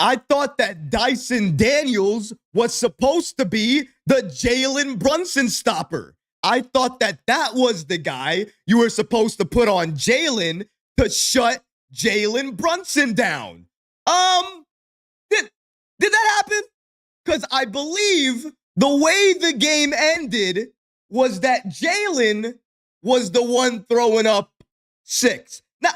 I thought that Dyson Daniels was supposed to be the Jalen Brunson stopper. I thought that that was the guy you were supposed to put on Jalen to shut Jalen Brunson down. Did that happen? Because I believe the way the game ended was that Jalen was the one throwing up 6. Now,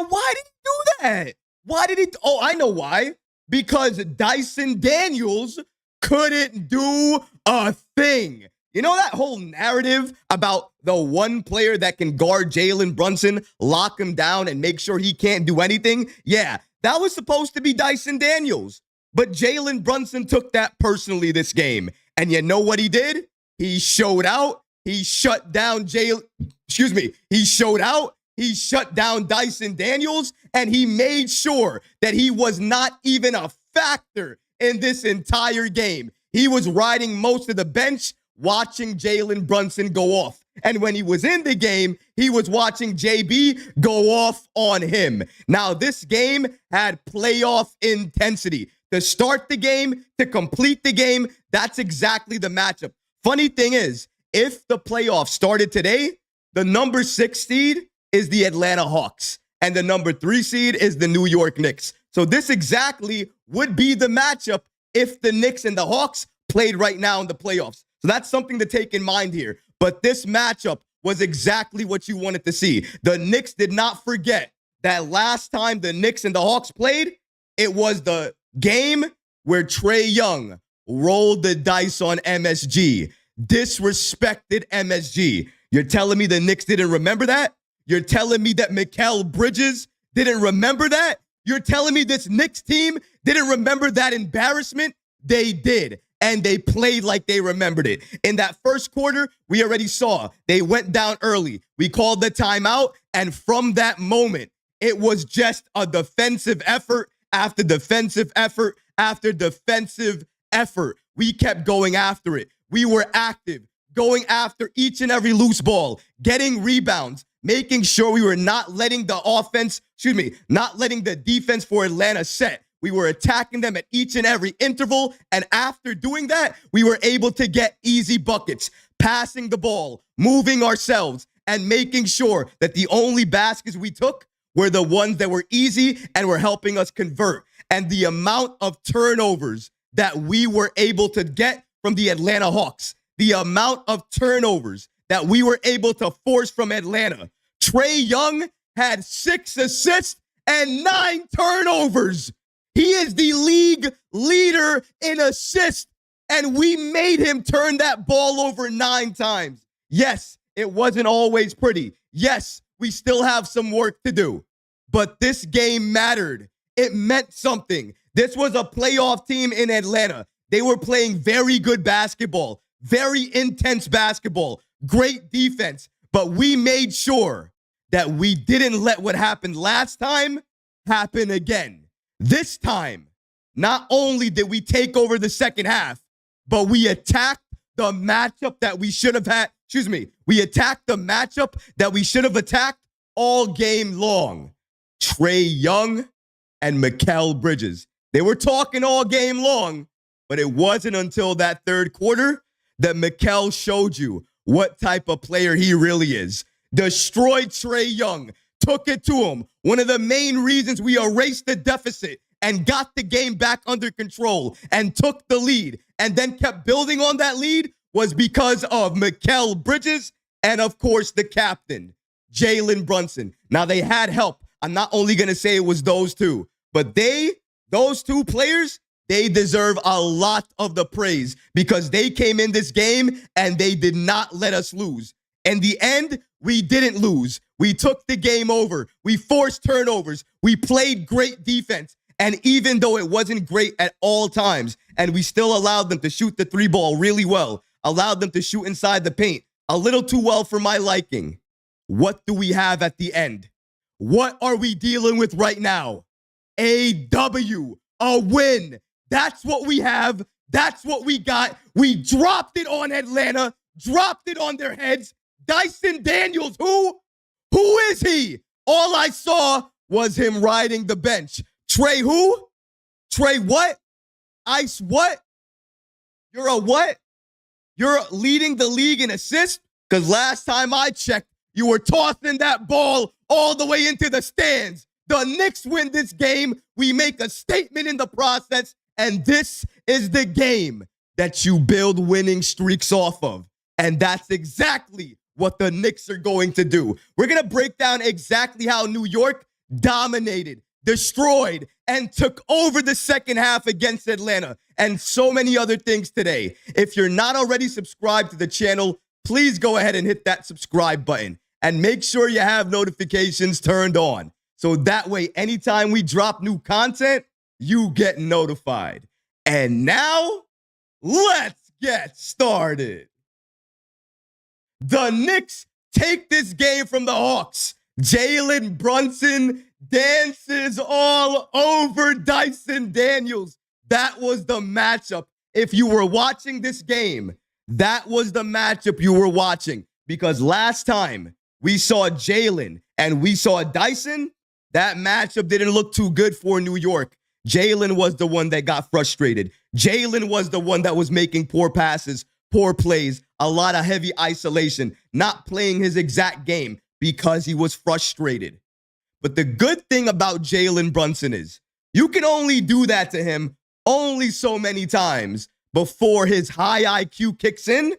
why did he do that? Why did he? Oh, I know why. Because Dyson Daniels couldn't do a thing. You know that whole narrative about the one player that can guard Jalen Brunson, lock him down, and make sure he can't do anything? Yeah, that was supposed to be Dyson Daniels. But Jalen Brunson took that personally this game. And you know what he did? He showed out. He shut down He showed out. He shut down Dyson Daniels. And he made sure that he was not even a factor in this entire game. He was riding most of the bench, watching Jalen Brunson go off. And when he was in the game, he was watching JB go off on him. Now, this game had playoff intensity. To start the game, to complete the game, that's exactly the matchup. Funny thing is, if the playoffs started today, the number 6 seed is the Atlanta Hawks, and the number 3 seed is the New York Knicks. So this exactly would be the matchup if the Knicks and the Hawks played right now in the playoffs. So that's something to take in mind here. But this matchup was exactly what you wanted to see. The Knicks did not forget that last time the Knicks and the Hawks played, it was the game where Trae Young rolled the dice on MSG, disrespected MSG. You're telling me the Knicks didn't remember that? You're telling me that Mikal Bridges didn't remember that? You're telling me this Knicks team didn't remember that embarrassment? They did, and they played like they remembered it. In that first quarter, we already saw they went down early. We called the timeout, and from that moment, it was just a defensive effort after defensive effort after defensive effort. We kept going after it. We were active, going after each and every loose ball, getting rebounds, making sure we were not letting not letting the defense for Atlanta set. We were attacking them at each and every interval, and after doing that, we were able to get easy buckets, passing the ball, moving ourselves, and making sure that the only baskets we took were the ones that were easy and were helping us convert. And the amount of turnovers that we were able to get from the Atlanta Hawks, the amount of turnovers that we were able to force from Atlanta. Trae Young had 6 assists and 9 turnovers. He is the league leader in assists, and we made him turn that ball over 9 times. Yes, it wasn't always pretty. Yes, we still have some work to do. But this game mattered. It meant something. This was a playoff team in Atlanta. They were playing very good basketball, very intense basketball, great defense. But we made sure that we didn't let what happened last time happen again. This time, not only did we take over the second half, but we attacked the matchup that we should have had. We attacked the matchup that we should have attacked all game long. Trae Young and Mikal Bridges. They were talking all game long, but it wasn't until that third quarter that Mikal showed you what type of player he really is. Destroyed Trae Young, took it to him. One of the main reasons we erased the deficit and got the game back under control and took the lead and then kept building on that lead was because of Mikal Bridges and, of course, the captain, Jalen Brunson. Now, they had help. I'm not only going to say it was those two, but those 2 players, they deserve a lot of the praise because they came in this game and they did not let us lose. In the end, we didn't lose. We took the game over. We forced turnovers. We played great defense. And even though it wasn't great at all times, and we still allowed them to shoot the 3 ball really well, allowed them to shoot inside the paint a little too well for my liking, what do we have at the end? What are we dealing with right now? A W, a win. That's what we have. That's what we got. We dropped it on Atlanta, dropped it on their heads. Dyson Daniels, who is he? All I saw was him riding the bench. Trae who? Trae what? Ice what? You're a what? You're leading the league in assists? Because last time I checked, you were tossing that ball all the way into the stands. The Knicks win this game. We make a statement in the process, and this is the game that you build winning streaks off of. And that's exactly what the Knicks are going to do. We're going to break down exactly how New York dominated, destroyed, and took over the second half against Atlanta, and so many other things today. If you're not already subscribed to the channel, please go ahead and hit that subscribe button and make sure you have notifications turned on. So that way, anytime we drop new content, you get notified. And now, let's get started. The Knicks take this game from the Hawks. Jalen Brunson dances all over Dyson Daniels. That was the matchup. If you were watching this game, that was the matchup you were watching. Because last time we saw Jalen and we saw Dyson, that matchup didn't look too good for New York. Jalen was the one that got frustrated. Jalen was the one that was making poor passes, poor plays, a lot of heavy isolation, not playing his exact game because he was frustrated. But the good thing about Jalen Brunson is you can only do that to him only so many times before his high IQ kicks in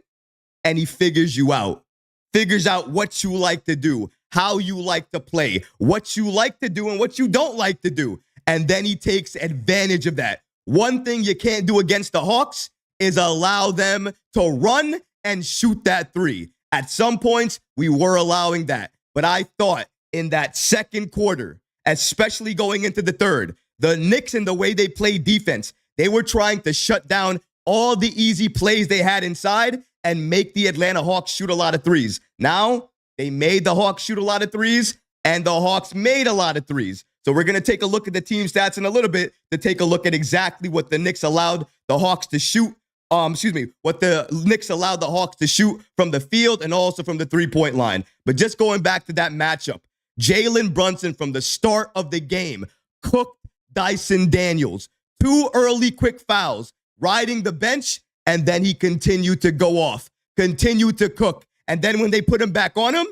and he figures you out, figures out what you like to do, how you like to play, what you like to do and what you don't like to do. And then he takes advantage of that. One thing you can't do against the Hawks is allow them to run and shoot that three. At some points, we were allowing that. But I thought in that second quarter, especially going into the third, the Knicks and the way they played defense, they were trying to shut down all the easy plays they had inside and make the Atlanta Hawks shoot a lot of threes. Now, they made the Hawks shoot a lot of threes, and the Hawks made a lot of threes. So we're going to take a look at the team stats in a little bit to take a look at exactly what the Knicks allowed the Hawks to shoot. What the Knicks allowed the Hawks to shoot from the field and also from the three-point line. But just going back to that matchup, Jalen Brunson from the start of the game cooked Dyson Daniels. 2 early quick fouls, riding the bench, and then he continued to go off, continued to cook. And then when they put him back on him,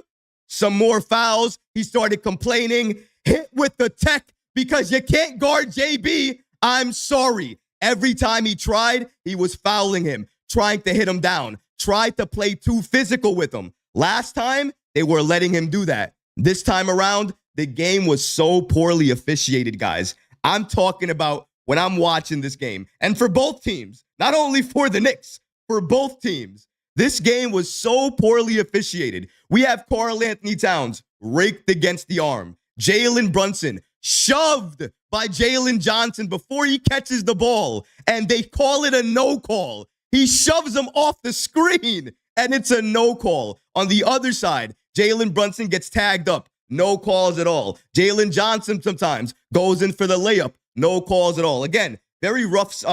some more fouls. He started complaining, hit with the tech because you can't guard JB. I'm sorry. Every time he tried, he was fouling him, trying to hit him down, tried to play too physical with him. Last time, they were letting him do that. This time around, the game was so poorly officiated, guys. I'm talking about when I'm watching this game. And for both teams, not only for the Knicks, for both teams, this game was so poorly officiated. We have Karl-Anthony Towns raked against the arm. Jalen Brunson shoved by Jalen Johnson before he catches the ball, and they call it a no call. He shoves him off the screen, and it's a no call. On the other side, Jalen Brunson gets tagged up. No calls at all. Jalen Johnson sometimes goes in for the layup. No calls at all. Again, very rough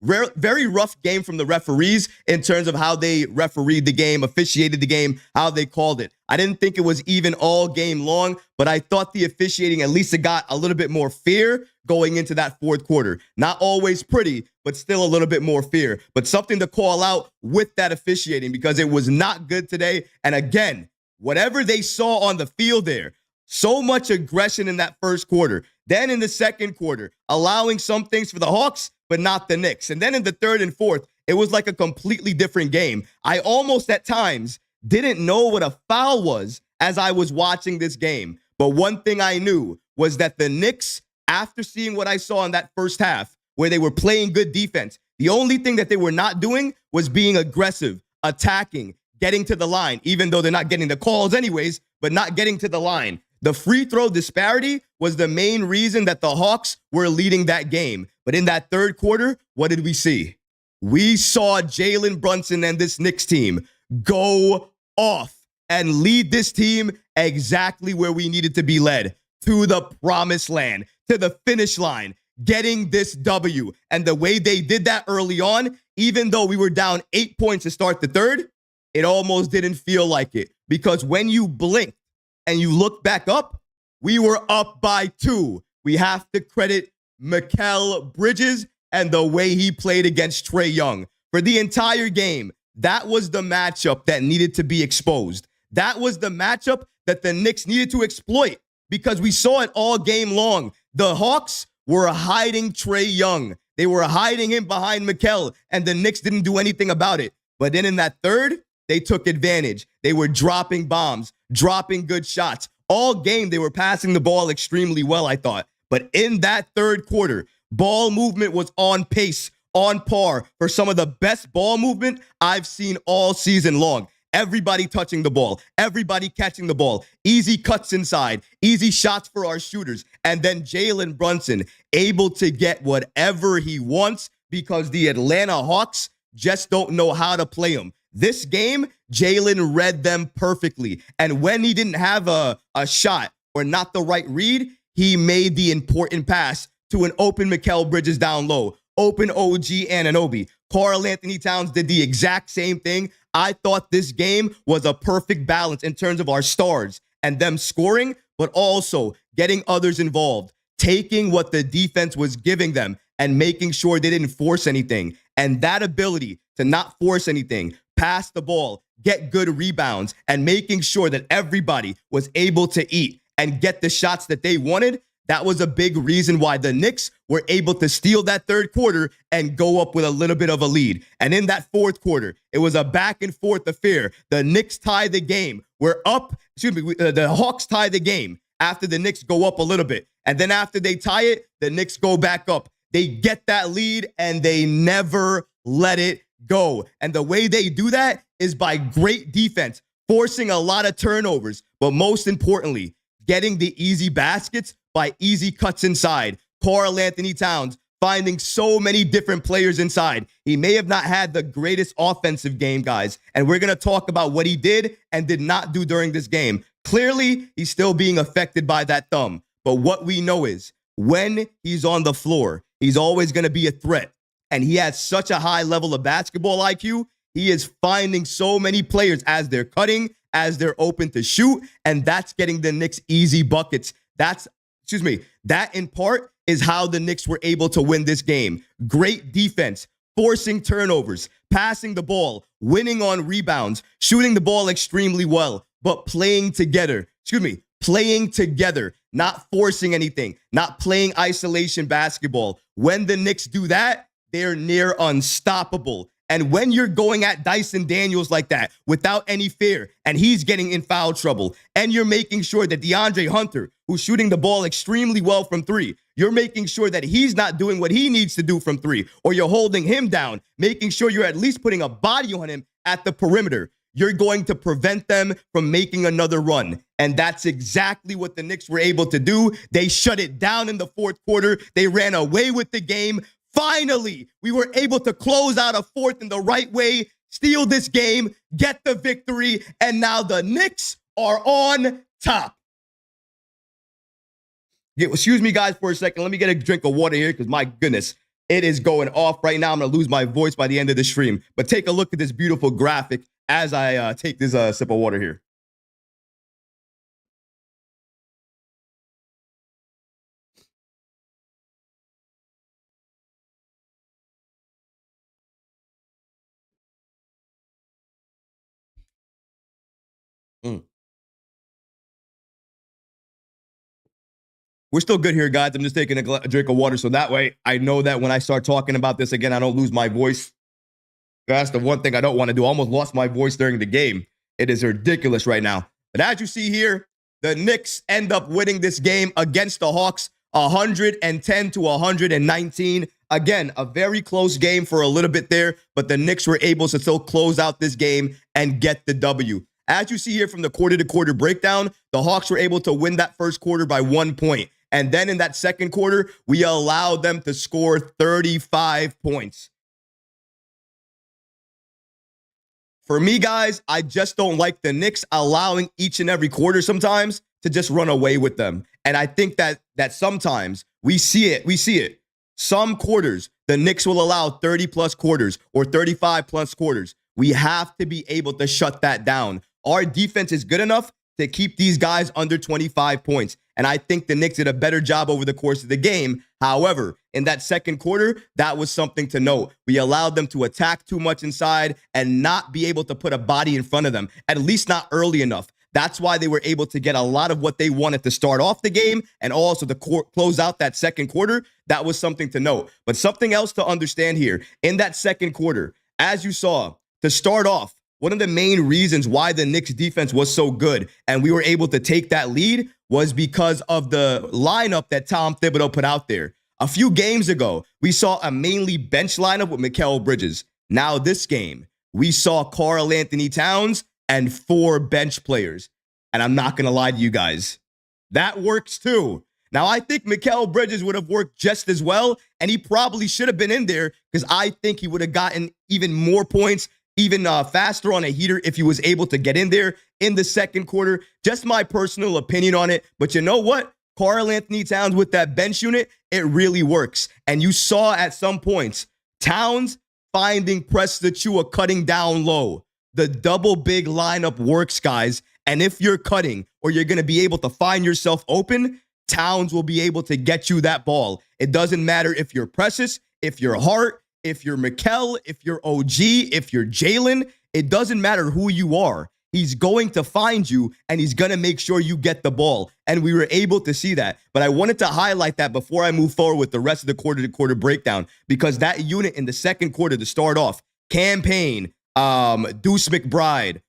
very rough game from the referees in terms of how they refereed the game, officiated the game, how they called it. I didn't think it was even all game long, but I thought the officiating, at least it got a little bit more fair going into that fourth quarter. Not always pretty, but still a little bit more fair. But something to call out with that officiating because it was not good today. And again, whatever they saw on the field there, so much aggression in that first quarter. Then in the second quarter, allowing some things for the Hawks, but not the Knicks. And then in the third and fourth, it was like a completely different game. I almost at times didn't know what a foul was as I was watching this game. But one thing I knew was that the Knicks, after seeing what I saw in that first half, where they were playing good defense, the only thing that they were not doing was being aggressive, attacking, getting to the line, even though they're not getting the calls anyways, but not getting to the line. The free throw disparity was the main reason that the Hawks were leading that game. But in that third quarter, what did we see? We saw Jalen Brunson and this Knicks team go off and lead this team exactly where we needed to be led, to the promised land, to the finish line, getting this W. And the way they did that early on, even though we were down 8 points to start the third, it almost didn't feel like it. Because when you blink and you look back up, we were up by 2. We have to credit Mikal Bridges and the way he played against Trae Young. For the entire game, that was the matchup that needed to be exposed. That was the matchup that the Knicks needed to exploit because we saw it all game long. The Hawks were hiding Trae Young. They were hiding him behind Mikal, and the Knicks didn't do anything about it. But then in that third, they took advantage. They were dropping bombs, dropping good shots. All game, they were passing the ball extremely well, I thought. But in that third quarter, ball movement was on pace, on par for some of the best ball movement I've seen all season long. Everybody touching the ball, everybody catching the ball, easy cuts inside, easy shots for our shooters. And then Jalen Brunson able to get whatever he wants because the Atlanta Hawks just don't know how to play him. This game, Jalen read them perfectly. And when he didn't have a shot or not the right read, he made the important pass to an open Mikal Bridges down low, open OG Anunoby. Karl-Anthony Towns did the exact same thing. I thought this game was a perfect balance in terms of our stars and them scoring, but also getting others involved, taking what the defense was giving them and making sure they didn't force anything. And that ability to not force anything, pass the ball, get good rebounds, and making sure that everybody was able to eat and get the shots that they wanted, that was a big reason why the Knicks were able to steal that third quarter and go up with a little bit of a lead. And in that fourth quarter, it was a back and forth affair. The Knicks tie the game. We're up, the Hawks tie the game after the Knicks go up a little bit. And then after they tie it, the Knicks go back up. They get that lead and they never let it go. And the way they do that is by great defense, forcing a lot of turnovers, but most importantly, getting the easy baskets by easy cuts inside. Karl-Anthony Towns finding so many different players inside. He may have not had the greatest offensive game, guys, and we're going to talk about what he did and did not do during this game. Clearly, he's still being affected by that thumb, but what we know is when he's on the floor, he's always going to be a threat, and he has such a high level of basketball IQ. He is finding so many players as they're cutting, as they're open to shoot, and that's getting the Knicks easy buckets. That in part is how the Knicks were able to win this game. Great defense, forcing turnovers, passing the ball, winning on rebounds, shooting the ball extremely well, but playing together, not forcing anything, not playing isolation basketball. When the Knicks do that, they're near unstoppable. And when you're going at Dyson Daniels like that without any fear, and he's getting in foul trouble, and you're making sure that DeAndre Hunter, who's shooting the ball extremely well from three, you're making sure that he's not doing what he needs to do from three, or you're holding him down, making sure you're at least putting a body on him at the perimeter, you're going to prevent them from making another run. And that's exactly what the Knicks were able to do. They shut it down in the fourth quarter. They ran away with the game. Finally, we were able to close out a fourth in the right way, steal this game, get the victory, and now the Knicks are on top. Excuse me, guys, for a second. Let me get a drink of water here because, my goodness, it is going off right now. I'm going to lose my voice by the end of the stream. But take a look at this beautiful graphic as I take this sip of water here. We're still good here, guys. I'm just taking a drink of water so that way I know that when I start talking about this again, I don't lose my voice. That's the one thing I don't want to do. I almost lost my voice during the game. It is ridiculous right now. But as you see here, the Knicks end up winning this game against the Hawks 110 to 119. Again, a very close game for a little bit there, but the Knicks were able to still close out this game and get the W. As you see here from the quarter-to-quarter breakdown, the Hawks were able to win that first quarter by 1 point. And then in that second quarter, we allowed them to score 35 points. For me, guys, I just don't like the Knicks allowing each and every quarter sometimes to just run away with them. And I think that sometimes we see it. Some quarters, the Knicks will allow 30-plus quarters or 35-plus quarters. We have to be able to shut that down. Our defense is good enough to keep these guys under 25 points. And I think the Knicks did a better job over the course of the game. However, in that second quarter, that was something to note. We allowed them to attack too much inside and not be able to put a body in front of them, at least not early enough. That's why they were able to get a lot of what they wanted to start off the game and also to close out that second quarter. That was something to note. But something else to understand here, in that second quarter, as you saw, to start off, one of the main reasons why the Knicks defense was so good and we were able to take that lead was because of the lineup that Tom Thibodeau put out there. A few games ago, we saw a mainly bench lineup with Mikal Bridges. Now this game, we saw Karl-Anthony Towns and 4 bench players. And I'm not going to lie to you guys, that works too. Now, I think Mikal Bridges would have worked just as well, and he probably should have been in there because I think he would have gotten even more points, even faster on a heater if he was able to get in there in the second quarter. Just my personal opinion on it. But you know what? Karl-Anthony Towns with that bench unit, it really works. And you saw at some points, Towns finding Presta Chua cutting down low. The double big lineup works, guys. And if you're cutting or you're going to be able to find yourself open, Towns will be able to get you that ball. It doesn't matter if you're Precious, if you're Hart, if you're Mikal, if you're OG, if you're Jalen. It doesn't matter who you are. He's going to find you, and he's going to make sure you get the ball. And we were able to see that. But I wanted to highlight that before I move forward with the rest of the quarter-to-quarter breakdown, because that unit in the second quarter to start off, Campaign, Deuce McBride,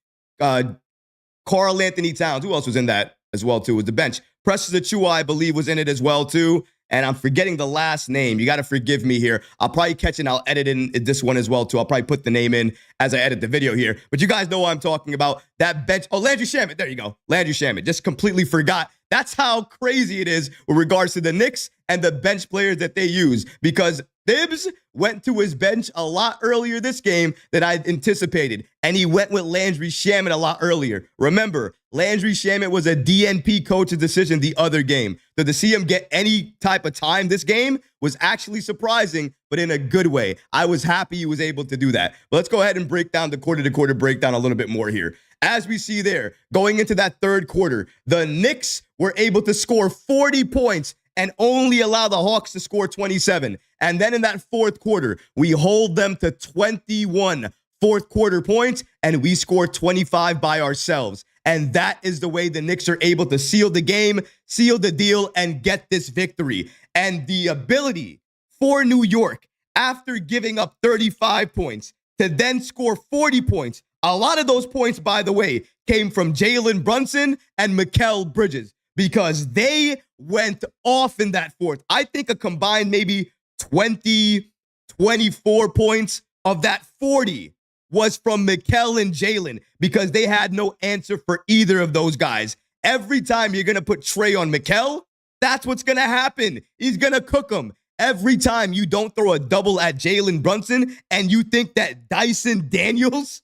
Karl-Anthony Towns. Who else was in that as well, too? Was the bench. Presta Chua, I believe, was in it as well, too. And I'm forgetting the last name. You got to forgive me here. I'll probably catch it and I'll edit in this one as well, too. I'll probably put the name in as I edit the video here. But you guys know what I'm talking about. That bench. Oh, Landry Shamet. There you go. Landry Shamet. Just completely forgot. That's how crazy it is with regards to the Knicks and the bench players that they use. Because Thibs went to his bench a lot earlier this game than I anticipated. And he went with Landry Shamet a lot earlier. Remember, Landry Shamet was a DNP coach's decision the other game. So to see him get any type of time this game was actually surprising, but in a good way. I was happy he was able to do that. But let's go ahead and break down the quarter-to-quarter breakdown a little bit more here. As we see there, going into that third quarter, the Knicks were able to score 40 points and only allow the Hawks to score 27. And then in that fourth quarter, we hold them to 21 fourth quarter points, and we score 25 by ourselves. And that is the way the Knicks are able to seal the game, seal the deal, and get this victory. And the ability for New York, after giving up 35 points, to then score 40 points. A lot of those points, by the way, came from Jalen Brunson and Mikal Bridges because they went off in that fourth. I think a combined maybe 20, 24 points of that 40 was from Mikal and Jalen because they had no answer for either of those guys. Every time you're going to put Trae on Mikal, that's what's going to happen. He's going to cook them. Every time you don't throw a double at Jalen Brunson and you think that Dyson Daniels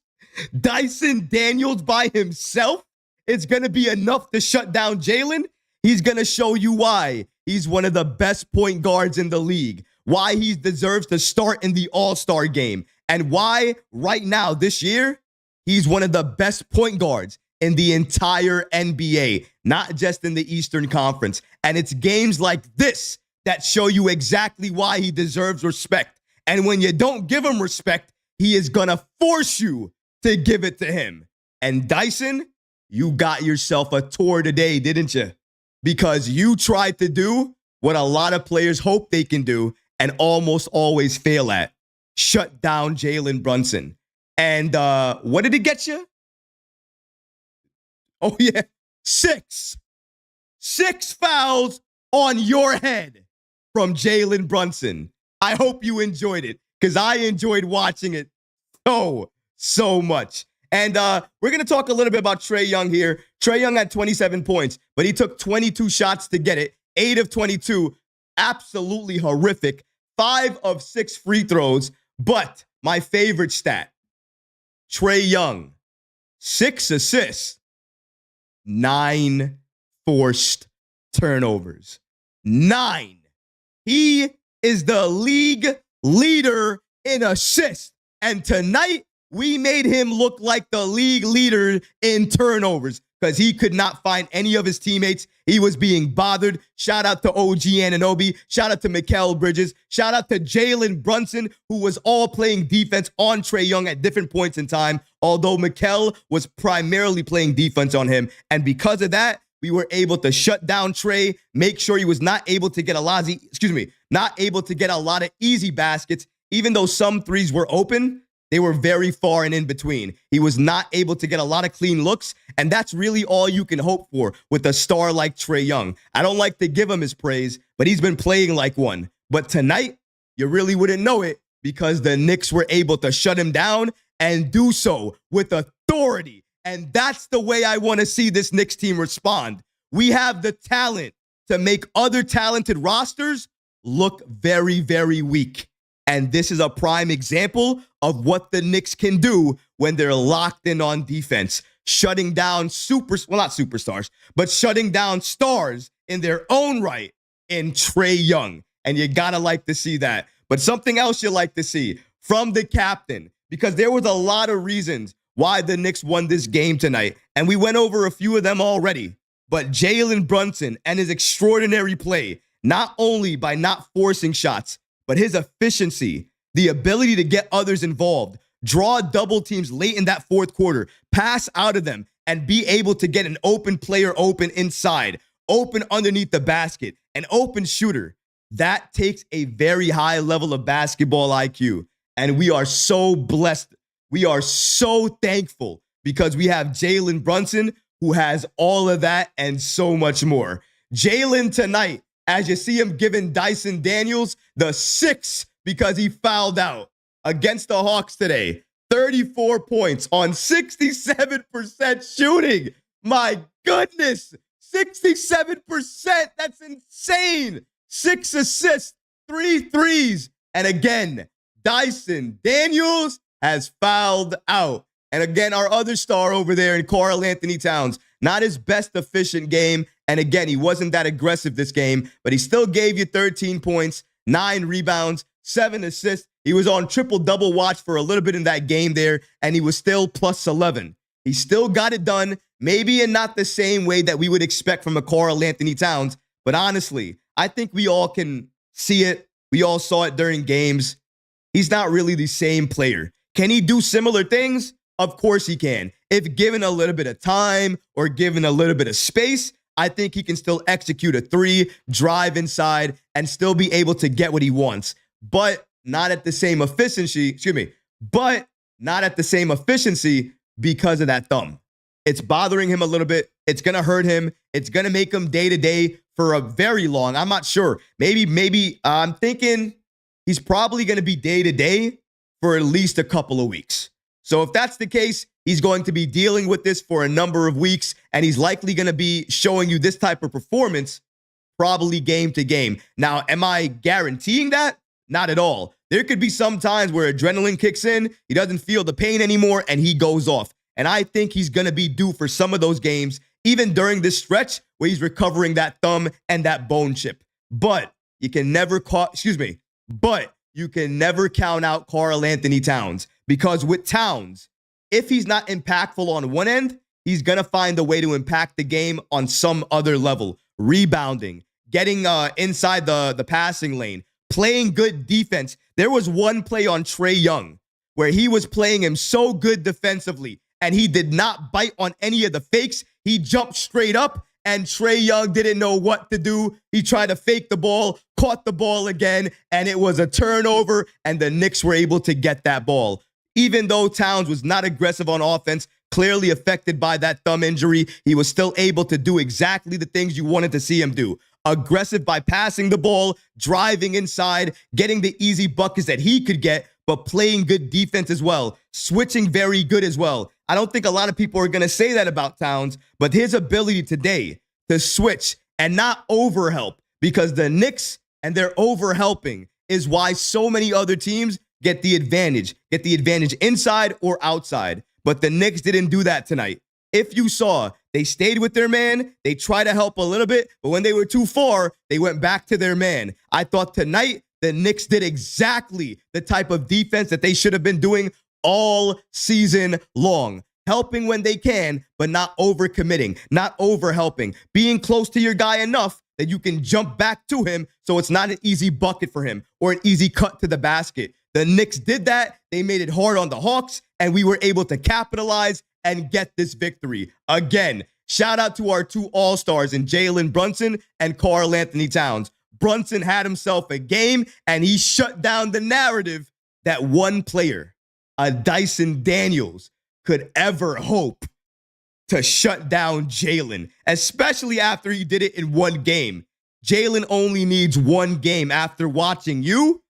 by himself is going to be enough to shut down Jalen, he's going to show you why he's one of the best point guards in the league, why he deserves to start in the All-Star game, and why right now this year, he's one of the best point guards in the entire NBA, not just in the Eastern Conference. And it's games like this that show you exactly why he deserves respect. And when you don't give him respect, he is going to force you to give it to him. And Dyson, you got yourself a tour today, didn't you? Because you tried to do what a lot of players hope they can do and almost always fail at. Shut down Jalen Brunson. And what did it get you? Oh, yeah. 6. 6 fouls on your head from Jalen Brunson. I hope you enjoyed it because I enjoyed watching it so much. And we're going to talk a little bit about Trae Young here. Trae Young had 27 points, but he took 22 shots to get it. 8 of 22. Absolutely horrific. 5 of 6 free throws. But my favorite stat, Trae Young, 6 assists, 9 forced turnovers. 9. He is the league leader in assists. And tonight, we made him look like the league leader in turnovers because he could not find any of his teammates. He was being bothered. Shout out to OG Anunoby. Shout out to Mikal Bridges. Shout out to Jalen Brunson, who was all playing defense on Trae Young at different points in time, although Mikal was primarily playing defense on him. And because of that, we were able to shut down Trae, make sure he was not able to get a lot of easy baskets. Even though some threes were open, they were very far and in between. He was not able to get a lot of clean looks, and that's really all you can hope for with a star like Trae Young. I don't like to give him his praise, but he's been playing like one. But tonight, you really wouldn't know it because the Knicks were able to shut him down and do so with authority. And that's the way I want to see this Knicks team respond. We have the talent to make other talented rosters look very, very weak. And this is a prime example of what the Knicks can do when they're locked in on defense, shutting down not superstars, but shutting down stars in their own right in Trae Young. And you gotta like to see that. But something else you like to see from the captain, because there was a lot of reasons why the Knicks won this game tonight. And we went over a few of them already. But Jalen Brunson and his extraordinary play, not only by not forcing shots, but his efficiency, the ability to get others involved, draw double teams late in that fourth quarter, pass out of them, and be able to get an open player open inside, open underneath the basket, an open shooter. That takes a very high level of basketball IQ. And we are so blessed. We are so thankful because we have Jalen Brunson, who has all of that and so much more. Jalen tonight, as you see him giving Dyson Daniels the 6 because he fouled out against the Hawks today. 34 points on 67% shooting. My goodness, 67%. That's insane. 6 assists, 3 threes. And again, Dyson Daniels has fouled out. And again, our other star over there in Karl-Anthony Towns, not his best efficient game. And again, he wasn't that aggressive this game, but he still gave you 13 points, 9 rebounds, 7 assists. He was on triple-double watch for a little bit in that game there, and he was still plus 11. He still got it done, maybe in not the same way that we would expect from a Karl-Anthony Towns, but honestly, I think we all can see it. We all saw it during games. He's not really the same player. Can he do similar things? Of course he can. If given a little bit of time or given a little bit of space, I think he can still execute a 3, drive inside, and still be able to get what he wants. But not at the same efficiency, but not at the same efficiency because of that thumb. It's bothering him a little bit. It's going to hurt him. It's going to make him day-to-day for a very long, I'm not sure. Maybe I'm thinking he's probably going to be day-to-day for at least a couple of weeks. So if that's the case, he's going to be dealing with this for a number of weeks, and he's likely going to be showing you this type of performance probably game to game. Now, am I guaranteeing that? Not at all. There could be some times where adrenaline kicks in, he doesn't feel the pain anymore, and he goes off. And I think he's going to be due for some of those games, even during this stretch where he's recovering that thumb and that bone chip. But you can never count out Karl-Anthony Towns, because with Towns, if he's not impactful on one end, he's going to find a way to impact the game on some other level. Rebounding, getting inside the passing lane, playing good defense. There was one play on Trae Young where he was playing him so good defensively, and he did not bite on any of the fakes. He jumped straight up, and Trae Young didn't know what to do. He tried to fake the ball, caught the ball again, and it was a turnover, and the Knicks were able to get that ball. Even though Towns was not aggressive on offense, clearly affected by that thumb injury, he was still able to do exactly the things you wanted to see him do. Aggressive by passing the ball, driving inside, getting the easy buckets that he could get, but playing good defense as well, switching very good as well. I don't think a lot of people are going to say that about Towns, but his ability today to switch and not overhelp, because the Knicks and their overhelping is why so many other teams get the advantage inside or outside. But the Knicks didn't do that tonight. If you saw, they stayed with their man. They tried to help a little bit, but when they were too far, they went back to their man. I thought tonight the Knicks did exactly the type of defense that they should have been doing all season long. helping when they can, but not overcommitting, not overhelping, being close to your guy enough that you can jump back to him so it's not an easy bucket for him or an easy cut to the basket. The Knicks did that. They made it hard on the Hawks, and we were able to capitalize and get this victory. Again, shout out to our two all-stars in Jalen Brunson and Karl-Anthony Towns. Brunson had himself a game, and he shut down the narrative that one player, a Dyson Daniels, could ever hope to shut down Jalen, especially after he did it in one game. Jalen only needs one game after watching you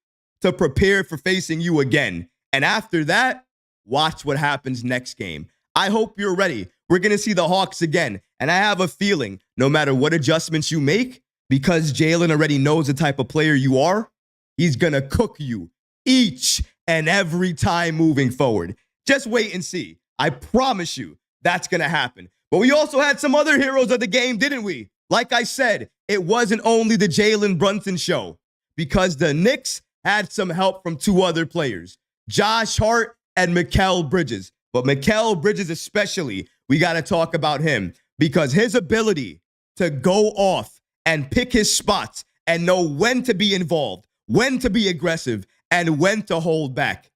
to prepare for facing you again. And after that, watch what happens next game. I hope you're ready. We're going to see the Hawks again. And I have a feeling no matter what adjustments you make, because Jalen already knows the type of player you are, he's going to cook you each and every time moving forward. Just wait and see. I promise you that's going to happen. But we also had some other heroes of the game, didn't we? Like I said, it wasn't only the Jalen Brunson show, because the Knicks had some help from two other players, Josh Hart and Mikal Bridges. But Mikal Bridges especially, we got to talk about him, because his ability to go off and pick his spots and know when to be involved, when to be aggressive, and when to hold back.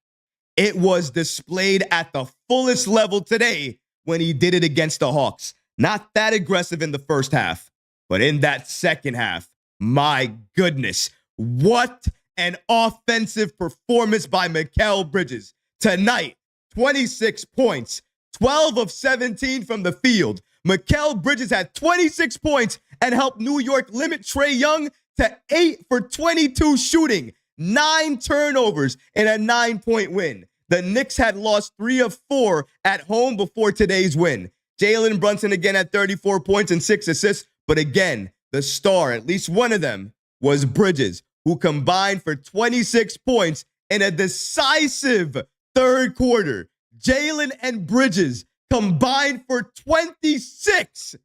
It was displayed at the fullest level today when he did it against the Hawks. Not that aggressive in the first half, but in that second half, my goodness, what an offensive performance by Mikal Bridges. Tonight, 26 points, 12 of 17 from the field. Mikal Bridges had 26 points and helped New York limit Trae Young to 8 for 22 shooting, 9 turnovers, and a 9-point win. The Knicks had lost 3 of 4 at home before today's win. Jalen Brunson again had 34 points and 6 assists, but again, the star, at least one of them, was Bridges, who combined for 26 points in a decisive third quarter. Jalen and Bridges combined for 26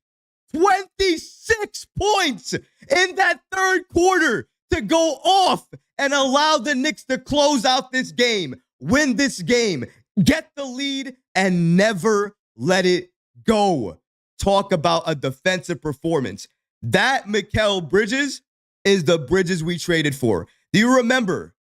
points in that third quarter to go off and allow the Knicks to close out this game, win this game, get the lead, and never let it go. Talk about a defensive performance. That Mikal Bridges is the Bridges we traded for. Do you remember?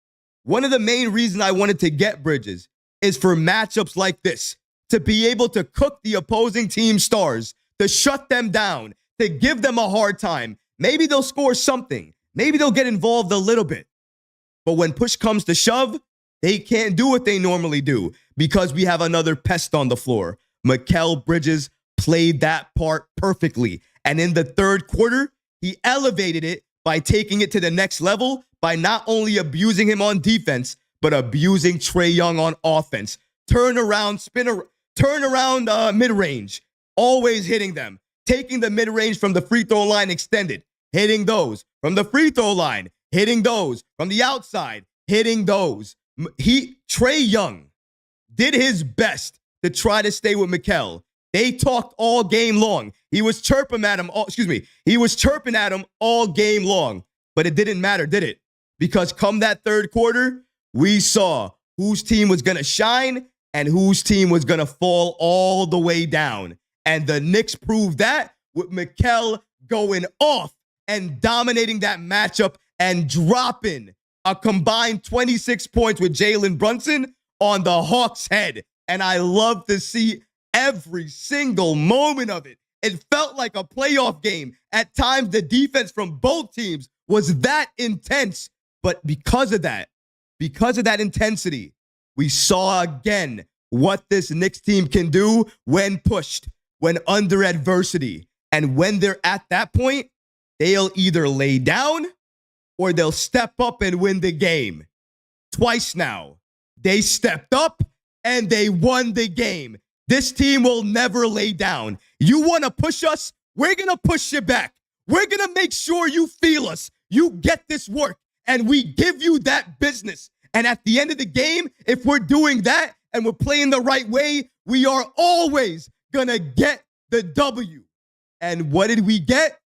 One of the main reasons I wanted to get Bridges is for matchups like this, to be able to cook the opposing team stars, to shut them down, to give them a hard time. Maybe they'll score something. Maybe they'll get involved a little bit. But when push comes to shove, they can't do what they normally do because we have another pest on the floor. Mikal Bridges played that part perfectly. And in the third quarter, he elevated it by taking it to the next level by not only abusing him on defense, but abusing Trae Young on offense. Turnaround, mid-range, always hitting them. Taking the mid-range from the free throw line extended, hitting those. From the free throw line, hitting those. From the outside, hitting those. Trae Young did his best to try to stay with Mikal. They talked all game long. He was chirping at him all game long. But it didn't matter, did it? Because come that third quarter, we saw whose team was going to shine and whose team was going to fall all the way down. And the Knicks proved that with Mikal going off and dominating that matchup and dropping a combined 26 points with Jalen Brunson on the Hawks' head. And I love to see every single moment of it. It felt like a playoff game. At times, the defense from both teams was that intense. But because of that intensity, we saw again what this Knicks team can do when pushed, when under adversity. And when they're at that point, they'll either lay down or they'll step up and win the game. Twice now, they stepped up and they won the game. This team will never lay down. You want to push us? We're going to push you back. We're going to make sure you feel us. You get this work, and we give you that business. And at the end of the game, if we're doing that and we're playing the right way, we are always going to get the W. And what did we get?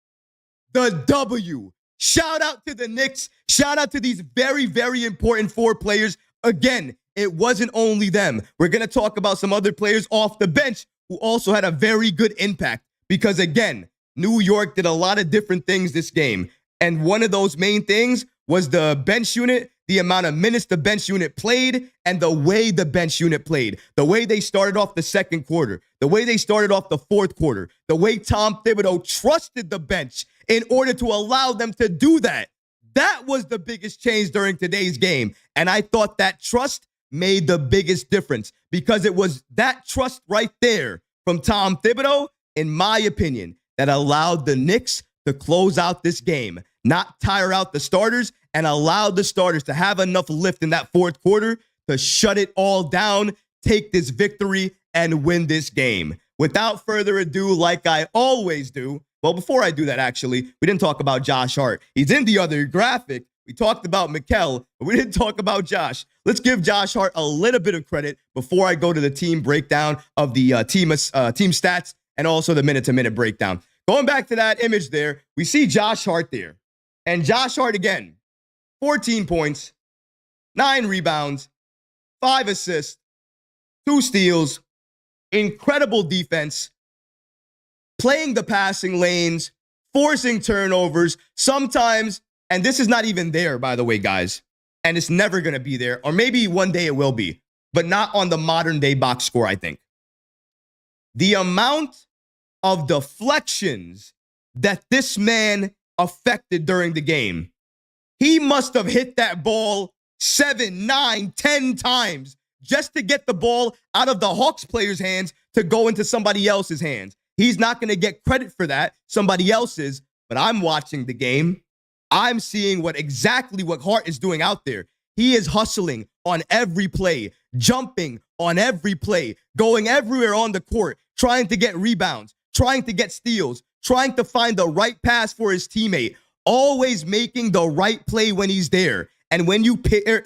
The W. Shout out to the Knicks. Shout out to these very, very important 4 players. Again, it wasn't only them. We're going to talk about some other players off the bench who also had a very good impact because, again, New York did a lot of different things this game. And one of those main things was the bench unit, the amount of minutes the bench unit played, and the way the bench unit played. The way they started off the second quarter, the way they started off the fourth quarter, the way Tom Thibodeau trusted the bench in order to allow them to do that. That was the biggest change during today's game. And I thought that trust made the biggest difference because it was that trust right there from Tom Thibodeau, in my opinion, that allowed the Knicks to close out this game, not tire out the starters, and allowed the starters to have enough lift in that fourth quarter to shut it all down, take this victory, and win this game. Without further ado, like I always do, well, before I do that, actually, we didn't talk about Josh Hart. He's in the other graphic. We talked about Mikal, but we didn't talk about Josh. Let's give Josh Hart a little bit of credit before I go to the team breakdown of the team stats and also the minute-to-minute breakdown. Going back to that image there, we see Josh Hart there. And Josh Hart, again, 14 points, 9 rebounds, 5 assists, 2 steals, incredible defense, playing the passing lanes, forcing turnovers, sometimes, and this is not even there, by the way, guys, and it's never going to be there, or maybe one day it will be, but not on the modern-day box score, I think. The amount of deflections that this man affected during the game, he must have hit that ball 7, 9, 10 times just to get the ball out of the Hawks players' hands to go into somebody else's hands. He's not going to get credit for that, somebody else's, but I'm watching the game. I'm seeing exactly what Hart is doing out there. He is hustling on every play, jumping on every play, going everywhere on the court, trying to get rebounds, trying to get steals, trying to find the right pass for his teammate, always making the right play when he's there. And when you pair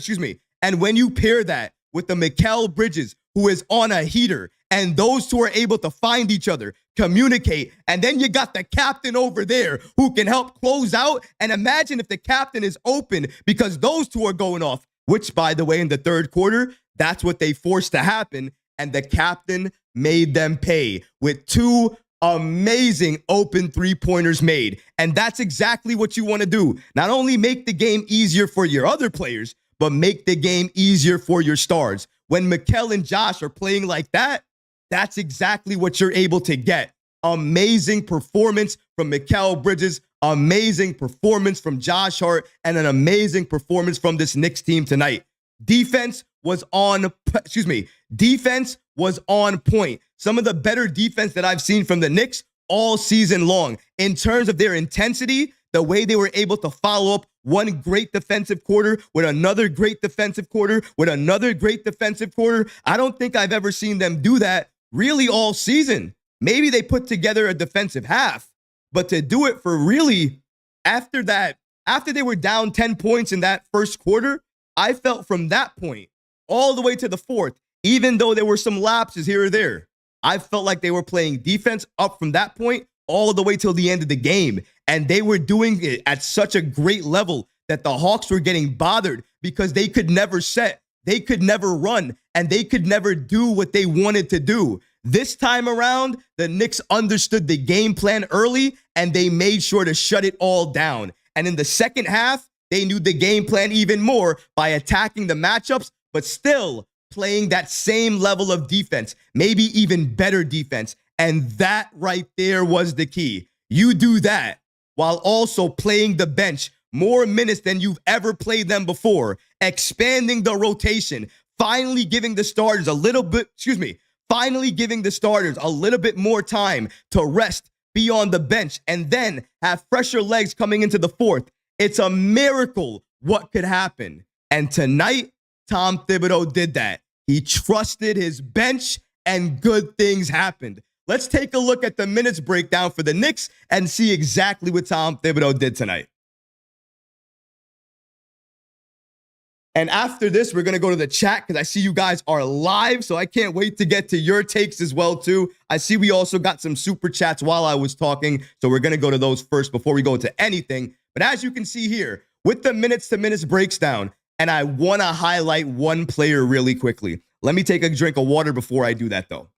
that with the Mikal Bridges, who is on a heater, and those two are able to find each other, communicate, and then you got the captain over there who can help close out. And imagine if the captain is open because those two are going off, which, by the way, in the third quarter, that's what they forced to happen. And the captain made them pay with 2 amazing open three-pointers made. And that's exactly what you want to do. Not only make the game easier for your other players, but make the game easier for your stars. When Mikal and Josh are playing like that, that's exactly what you're able to get. Amazing performance from Mikal Bridges, amazing performance from Josh Hart, and an amazing performance from this Knicks team tonight. Defense was on point. Some of the better defense that I've seen from the Knicks all season long. In terms of their intensity, the way they were able to follow up one great defensive quarter with another great defensive quarter with another great defensive quarter. I don't think I've ever seen them do that really all season. Maybe they put together a defensive half, but to do it for really after they were down 10 points in that first quarter, I felt from that point all the way to the fourth, even though there were some lapses here or there, I felt like they were playing defense up from that point all the way till the end of the game. And they were doing it at such a great level that the Hawks were getting bothered because they could never set, they could never run, and they could never do what they wanted to do. This time around, the Knicks understood the game plan early, and they made sure to shut it all down. And in the second half, they knew the game plan even more by attacking the matchups, but still playing that same level of defense, maybe even better defense. And that right there was the key. You do that while also playing the bench more minutes than you've ever played them before, expanding the rotation, finally giving the starters a little bit more time to rest, be on the bench, and then have fresher legs coming into the fourth. It's a miracle what could happen. And tonight, Tom Thibodeau did that. He trusted his bench, and good things happened. Let's take a look at the minutes breakdown for the Knicks and see exactly what Tom Thibodeau did tonight. And after this, we're going to go to the chat because I see you guys are live, so I can't wait to get to your takes as well, too. I see we also got some super chats while I was talking, so we're going to go to those first before we go to anything. But as you can see here, with the minutes-to-minutes breaks down, and I want to highlight one player really quickly. Let me take a drink of water before I do that, though.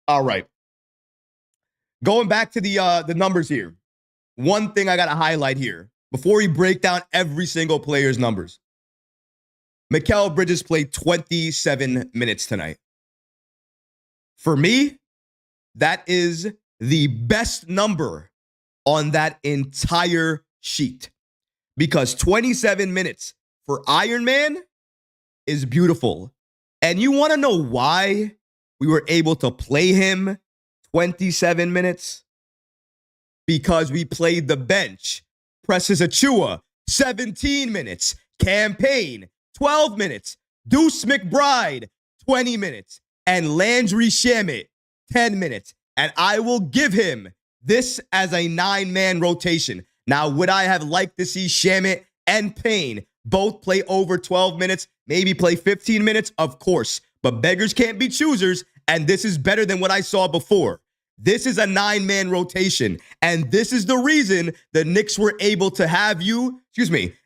All right. Going back to the numbers here. One thing I got to highlight here before we break down every single player's numbers. Mikal Bridges played 27 minutes tonight. For me, that is the best number on that entire sheet because 27 minutes for Iron Man is beautiful. And you want to know why we were able to play him 27 minutes? Because we played the bench. Precious Achiuwa, 17 minutes. Campaign, 12 minutes. Deuce McBride, 20 minutes. And Landry Shamet, 10 minutes. And I will give him this as a 9-man rotation. Now, would I have liked to see Shamet and Payne both play over 12 minutes, maybe play 15 minutes? Of course. But beggars can't be choosers, and this is better than what I saw before. This is a 9-man rotation, and this is the reason the Knicks were able to have you,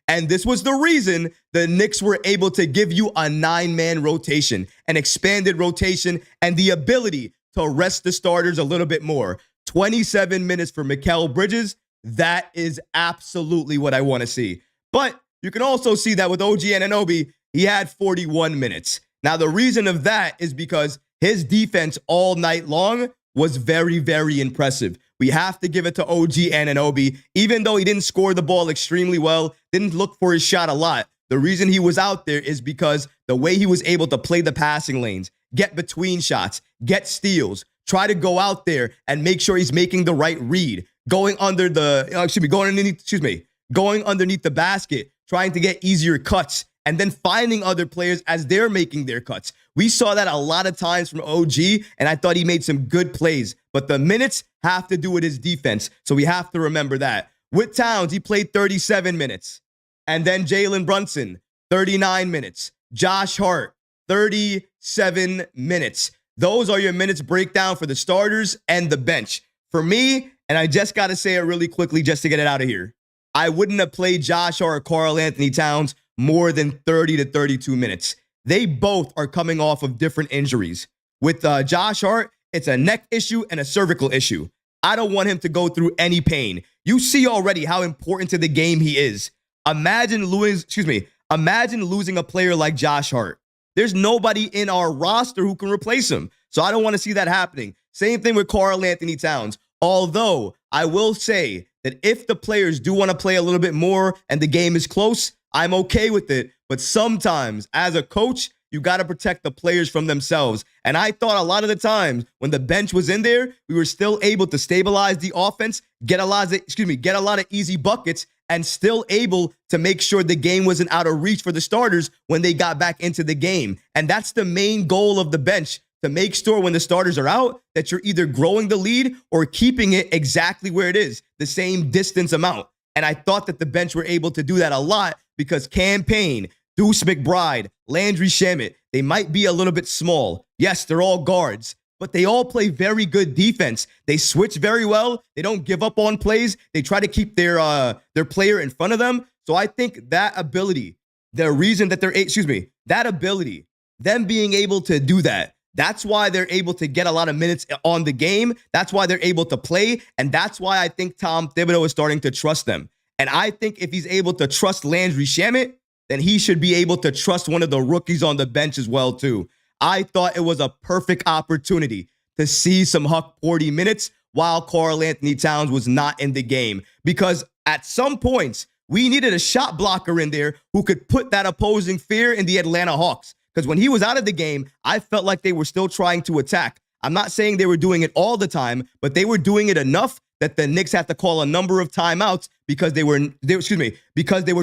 and this was the reason the Knicks were able to give you a 9-man rotation, an expanded rotation, and the ability to rest the starters a little bit more. 27 minutes for Mikal Bridges, that is absolutely what I want to see. But you can also see that with OG Anunoby, he had 41 minutes. Now, the reason of that is because his defense all night long was very, very impressive. We have to give it to OG Anunoby. Even though he didn't score the ball extremely well, didn't look for his shot a lot, the reason he was out there is because the way he was able to play the passing lanes, get between shots, get steals, try to go out there and make sure he's making the right read, going underneath the basket, trying to get easier cuts, and then finding other players as they're making their cuts. We saw that a lot of times from OG, and I thought he made some good plays. But the minutes have to do with his defense, so we have to remember that. With Towns, he played 37 minutes. And then Jalen Brunson, 39 minutes. Josh Hart, 37 minutes. Those are your minutes breakdown for the starters and the bench. For me, and I just got to say it really quickly just to get it out of here, I wouldn't have played Josh Hart or Karl-Anthony Towns more than 30 to 32 minutes. They both are coming off of different injuries. With Josh Hart, it's a neck issue and a cervical issue. I don't want him to go through any pain. You see already how important to the game he is. Imagine losing a player like Josh Hart. There's nobody in our roster who can replace him. So I don't want to see that happening. Same thing with Karl-Anthony Towns. Although I will say that if the players do want to play a little bit more and the game is close, I'm okay with it. But sometimes as a coach, you got to protect the players from themselves. And I thought a lot of the times when the bench was in there, we were still able to stabilize the offense, get a lot of easy buckets, and still able to make sure the game wasn't out of reach for the starters when they got back into the game. And that's the main goal of the bench, to make sure when the starters are out that you're either growing the lead or keeping it exactly where it is, the same distance amount. And I thought that the bench were able to do that a lot because Campaign, Deuce McBride, Landry Shamet, they might be a little bit small. Yes, they're all guards, but they all play very good defense. They switch very well. They don't give up on plays. They try to keep their player in front of them. So I think that ability, them being able to do that, that's why they're able to get a lot of minutes on the game. That's why they're able to play. And that's why I think Tom Thibodeau is starting to trust them. And I think if he's able to trust Landry Shamet, then he should be able to trust one of the rookies on the bench as well, too. I thought it was a perfect opportunity to see some Huck 40 minutes while Karl-Anthony Towns was not in the game. Because at some points, we needed a shot blocker in there who could put that opposing fear in the Atlanta Hawks. Because when he was out of the game, I felt like they were still trying to attack. I'm not saying they were doing it all the time, but they were doing it enough that the Knicks had to call a number of timeouts because they were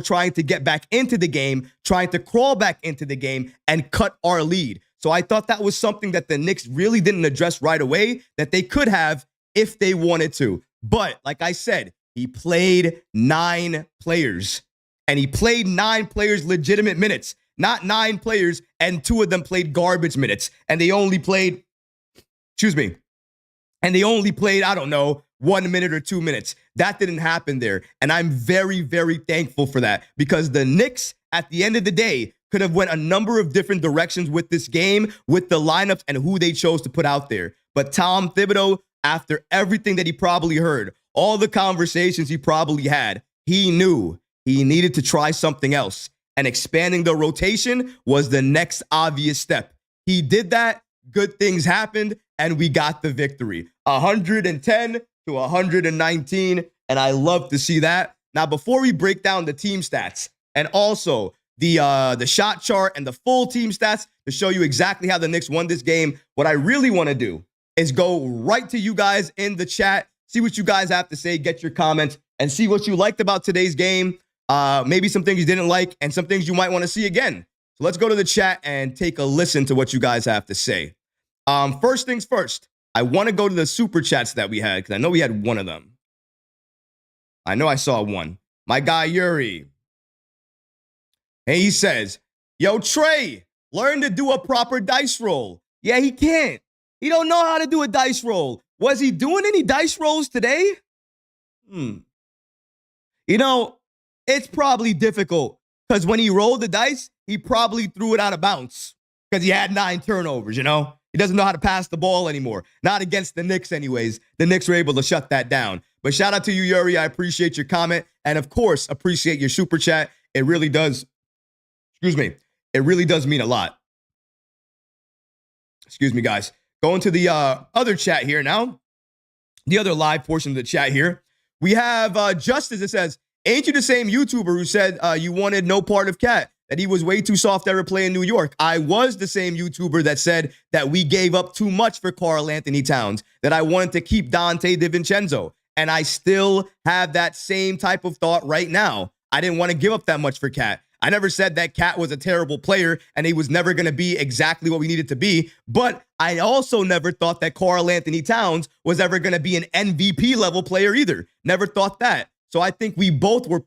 trying to get back into the game, trying to crawl back into the game and cut our lead. So I thought that was something that the Knicks really didn't address right away that they could have if they wanted to. But like I said, he played 9 players, and he played 9 players legitimate minutes, not 9 players and 2 of them played garbage minutes. And they only played, I don't know, 1 minute or 2 minutes. That didn't happen there. And I'm very, very thankful for that because the Knicks, at the end of the day, could have went a number of different directions with this game, with the lineups and who they chose to put out there. But Tom Thibodeau, after everything that he probably heard, all the conversations he probably had, he knew he needed to try something else. And expanding the rotation was the next obvious step. He did that. Good things happened, and we got the victory. 110 to 119, and I love to see that. Now, before we break down the team stats and also the shot chart and the full team stats to show you exactly how the Knicks won this game, what I really want to do is go right to you guys in the chat, see what you guys have to say, get your comments, and see what you liked about today's game. Maybe some things you didn't like and some things you might want to see again. So let's go to the chat and take a listen to what you guys have to say. First things first, I want to go to the super chats that we had because I know we had one of them. I know I saw one. My guy Yuri. And he says, yo, Trae, learn to do a proper dice roll. Yeah, he can't. He don't know how to do a dice roll. Was he doing any dice rolls today? You know, it's probably difficult because when he rolled the dice, he probably threw it out of bounds because he had 9 turnovers, you know? He doesn't know how to pass the ball anymore. Not against the Knicks anyways. The Knicks were able to shut that down. But shout out to you, Yuri. I appreciate your comment. And of course, appreciate your super chat. It really does. Excuse me. It really does mean a lot. Excuse me, guys. Going to the other chat here now. The other live portion of the chat here. We have Justice that says, ain't you the same YouTuber who said you wanted no part of Cat? That he was way too soft to ever play in New York. I was the same YouTuber that said that we gave up too much for Karl-Anthony Towns, that I wanted to keep Dante DiVincenzo. And I still have that same type of thought right now. I didn't want to give up that much for Cat. I never said that Cat was a terrible player and he was never going to be exactly what we needed to be. But I also never thought that Karl-Anthony Towns was ever going to be an MVP level player either. Never thought that. So I think we both were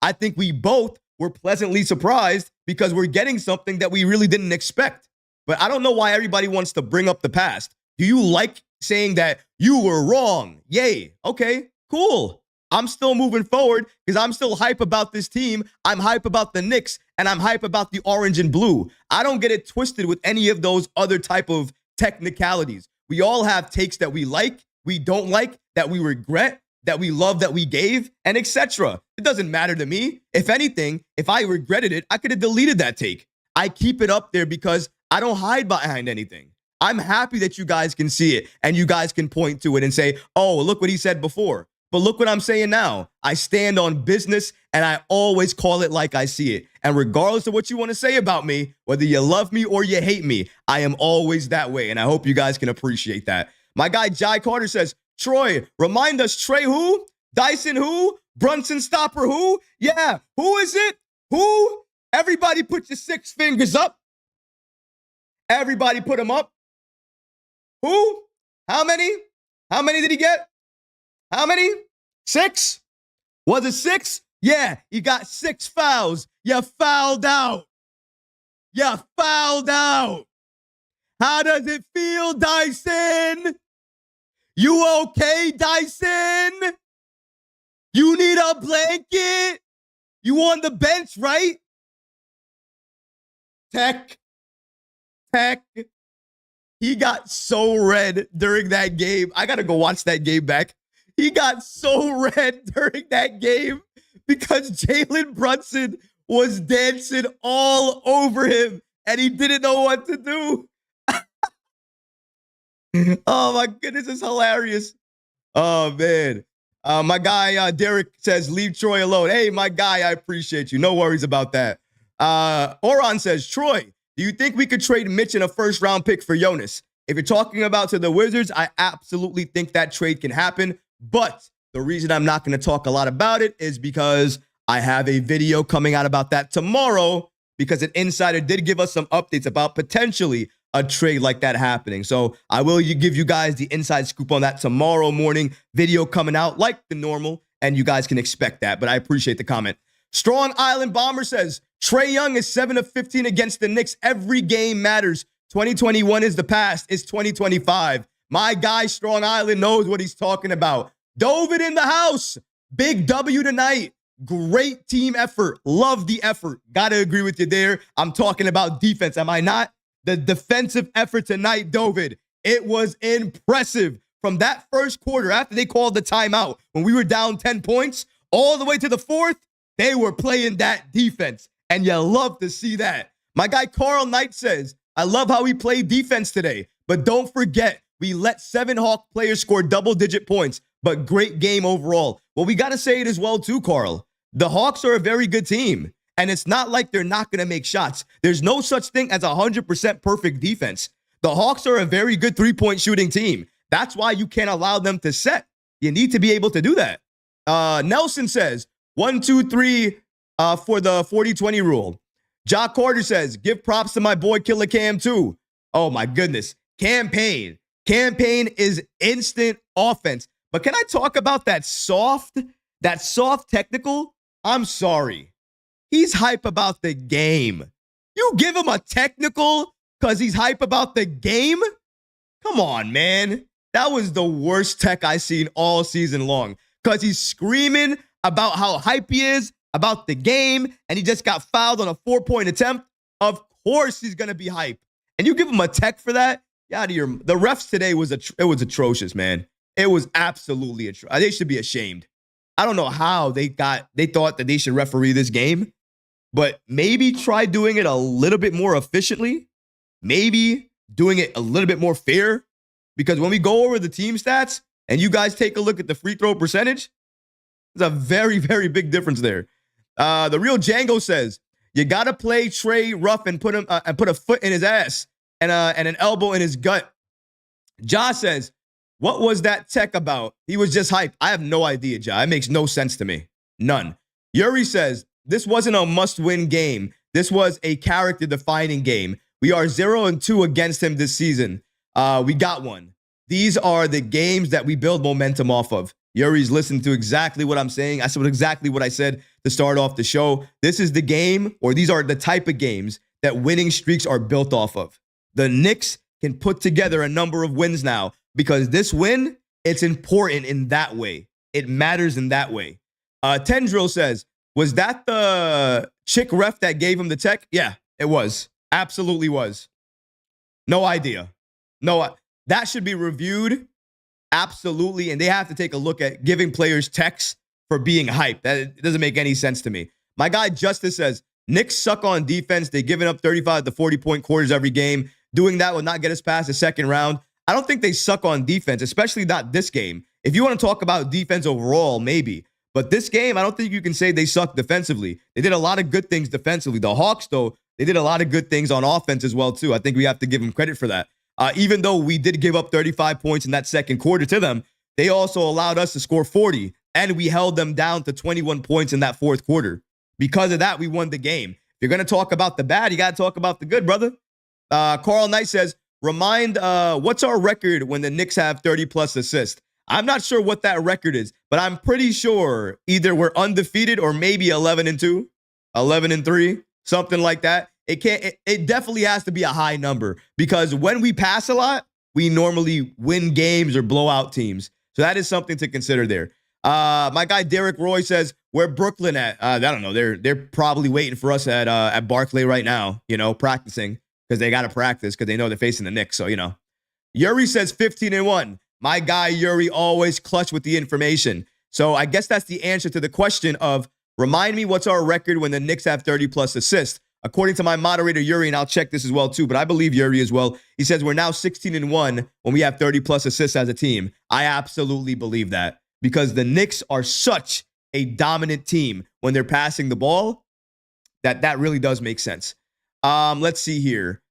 I think we both were pleasantly surprised because we're getting something that we really didn't expect. But I don't know why everybody wants to bring up the past. Do you like saying that you were wrong? Yay. Okay, cool. I'm still moving forward because I'm still hype about this team. I'm hype about the Knicks, and I'm hype about the orange and blue. I don't get it twisted with any of those other type of technicalities. We all have takes that we like, we don't like, that we regret, that we love, that we gave, and etc. It doesn't matter to me. If anything, if I regretted it, I could have deleted that take. I keep it up there because I don't hide behind anything. I'm happy that you guys can see it and you guys can point to it and say, oh, look what he said before. But look what I'm saying now. I stand on business and I always call it like I see it. And regardless of what you want to say about me, whether you love me or you hate me, I am always that way. And I hope you guys can appreciate that. My guy Jai Carter says, Troy, remind us, Trae who? Dyson who? Brunson stopper who? Yeah, who is it? Who? Everybody put your 6 fingers up. Everybody put them up. Who? How many? How many did he get? How many? 6? Was it 6? Yeah, he got 6 fouls. You fouled out. You fouled out. How does it feel, Dyson? You okay, Dyson? You need a blanket? You on the bench, right? Tech. He got so red during that game. I got to go watch that game back. He got so red during that game because Jalen Brunson was dancing all over him and he didn't know what to do. Oh, my goodness, it's hilarious. Oh, man. My guy, Derek, says, leave Troy alone. Hey, my guy, I appreciate you. No worries about that. Oron says, Troy, do you think we could trade Mitch in a first-round pick for Jonas? If you're talking about to the Wizards, I absolutely think that trade can happen. But the reason I'm not going to talk a lot about it is because I have a video coming out about that tomorrow because an insider did give us some updates about potentially a trade like that happening. So I will give you guys the inside scoop on that tomorrow morning. Video coming out like the normal, and you guys can expect that. But I appreciate the comment. Strong Island Bomber says, Trae Young is 7 of 15 against the Knicks. Every game matters. 2021 is the past. It's 2025. My guy, Strong Island, knows what he's talking about. Dove it in the house. Big W tonight. Great team effort. Love the effort. Gotta agree with you there. I'm talking about defense, am I not? The defensive effort tonight, Dovid. It was impressive. From that first quarter, after they called the timeout, when we were down 10 points, all the way to the fourth, they were playing that defense. And you love to see that. My guy Carl Knight says, I love how we played defense today. But don't forget, we let 7 Hawk players score double-digit points. But great game overall. Well, we got to say it as well, too, Carl. The Hawks are a very good team. And it's not like they're not going to make shots. There's no such thing as 100% perfect defense. The Hawks are a very good three-point shooting team. That's why you can't allow them to set. You need to be able to do that. Nelson says, 1, 2, 3 for the 40-20 rule. Jock Carter says, give props to my boy Killer Cam too. Oh my goodness. Campaign is instant offense. But can I talk about that soft technical? I'm sorry. He's hype about the game. You give him a technical because he's hype about the game? Come on, man. That was the worst tech I seen all season long because he's screaming about how hype he is about the game, and he just got fouled on a 4-point attempt. Of course he's going to be hype. And you give him a tech for that? Get out of here. The refs today was atrocious, man. It was absolutely atrocious. They should be ashamed. I don't know how they thought that they should referee this game, but maybe try doing it a little bit more efficiently. Maybe doing it a little bit more fair. Because when we go over the team stats and you guys take a look at the free throw percentage, there's a very, very big difference there. The real Django says, you got to play Trae rough and put a foot in his ass and an elbow in his gut. Ja says, what was that tech about? He was just hyped. I have no idea, Ja. It makes no sense to me. None. Yuri says, this wasn't a must-win game. This was a character-defining game. We are 0-2 against him this season. We got one. These are the games that we build momentum off of. Yuri's listened to exactly what I'm saying. I said exactly what I said to start off the show. This is the game, or these are the type of games that winning streaks are built off of. The Knicks can put together a number of wins now because this win, it's important in that way. It matters in that way. Tendril says, was that the chick ref that gave him the tech? Yeah, it was. Absolutely was. No idea. No, that should be reviewed. Absolutely. And they have to take a look at giving players techs for being hyped. That doesn't make any sense to me. My guy Justice says, Knicks suck on defense. They're giving up 35 to 40-point quarters every game. Doing that will not get us past the second round. I don't think they suck on defense, especially not this game. If you want to talk about defense overall, maybe. But this game, I don't think you can say they suck defensively. They did a lot of good things defensively. The Hawks, though, they did a lot of good things on offense as well, too. I think we have to give them credit for that. Even though we did give up 35 points in that second quarter to them, they also allowed us to score 40, and we held them down to 21 points in that fourth quarter. Because of that, we won the game. If you're going to talk about the bad, you got to talk about the good, brother. Carl Knight says, remind what's our record when the Knicks have 30-plus assists? I'm not sure what that record is, but I'm pretty sure either we're undefeated or maybe 11-2, 11-3, something like that. It definitely has to be a high number because when we pass a lot, we normally win games or blow out teams. So that is something to consider there. My guy Derek Roy says, where Brooklyn at? I don't know. They're probably waiting for us at Barclay right now, practicing because they got to practice because they know they're facing the Knicks. So, Yuri says 15-1. My guy Yuri always clutch with the information. So I guess that's the answer to the question of remind me what's our record when the Knicks have 30-plus assists. According to my moderator, Yuri, and I'll check this as well, too, but I believe Yuri as well. He says we're now 16-1 when we have 30-plus assists as a team. I absolutely believe that because the Knicks are such a dominant team when they're passing the ball that really does make sense. Let's see here.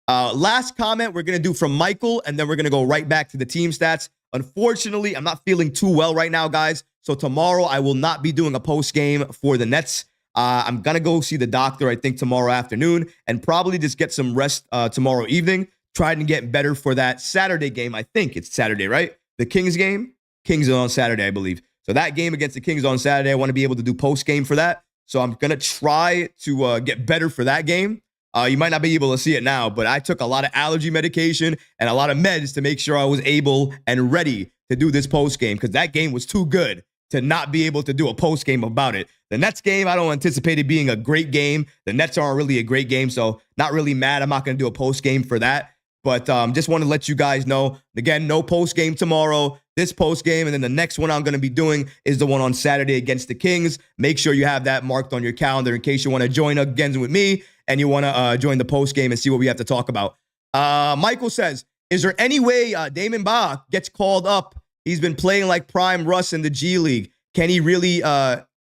Last comment we're going to do from Michael, and then we're going to go right back to the team stats. Unfortunately, I'm not feeling too well right now, guys. So tomorrow I will not be doing a post game for the Nets. I'm going to go see the doctor, I think, tomorrow afternoon and probably just get some rest tomorrow evening, trying to get better for that Saturday game. I think it's Saturday, right? The Kings game? Kings are on Saturday, I believe. So that game against the Kings on Saturday, I want to be able to do post game for that. So I'm going to try to get better for that game. You might not be able to see it now, but I took a lot of allergy medication and a lot of meds to make sure I was able and ready to do this post game because that game was too good to not be able to do a post game about it. The Nets game, I don't anticipate it being a great game. The Nets aren't really a great game, so not really mad. I'm not going to do a post game for that. But just want to let you guys know, again, no post game tomorrow, this post game, and then the next one I'm going to be doing is the one on Saturday against the Kings. Make sure you have that marked on your calendar in case you want to join again with me and you want to join the post game and see what we have to talk about. Michael says, is there any way Damon Bach gets called up? He's been playing like prime Russ in the G League. Can he really,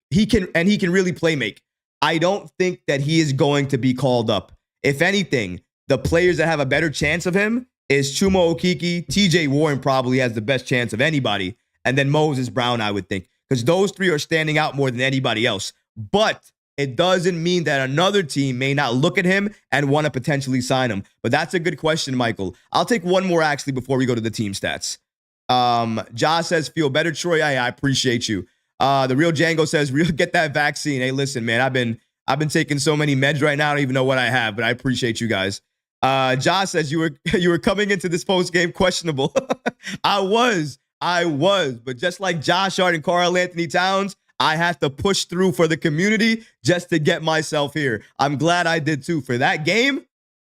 he can really play make? I don't think that he is going to be called up. If anything, the players that have a better chance of him is Chuma Okeke. TJ Warren probably has the best chance of anybody. And then Moses Brown, I would think, because those three are standing out more than anybody else. But it doesn't mean that another team may not look at him and want to potentially sign him. But that's a good question, Michael. I'll take one more, actually, before we go to the team stats. Josh says, feel better, Troy. I appreciate you. The real Django says, get that vaccine. Hey, listen, man, I've been taking so many meds right now. I don't even know what I have, but I appreciate you guys. Josh says you were coming into this post game questionable. I was, but just like Josh Hart and Karl-Anthony Towns, I had to push through for the community just to get myself here. I'm glad I did too. For that game,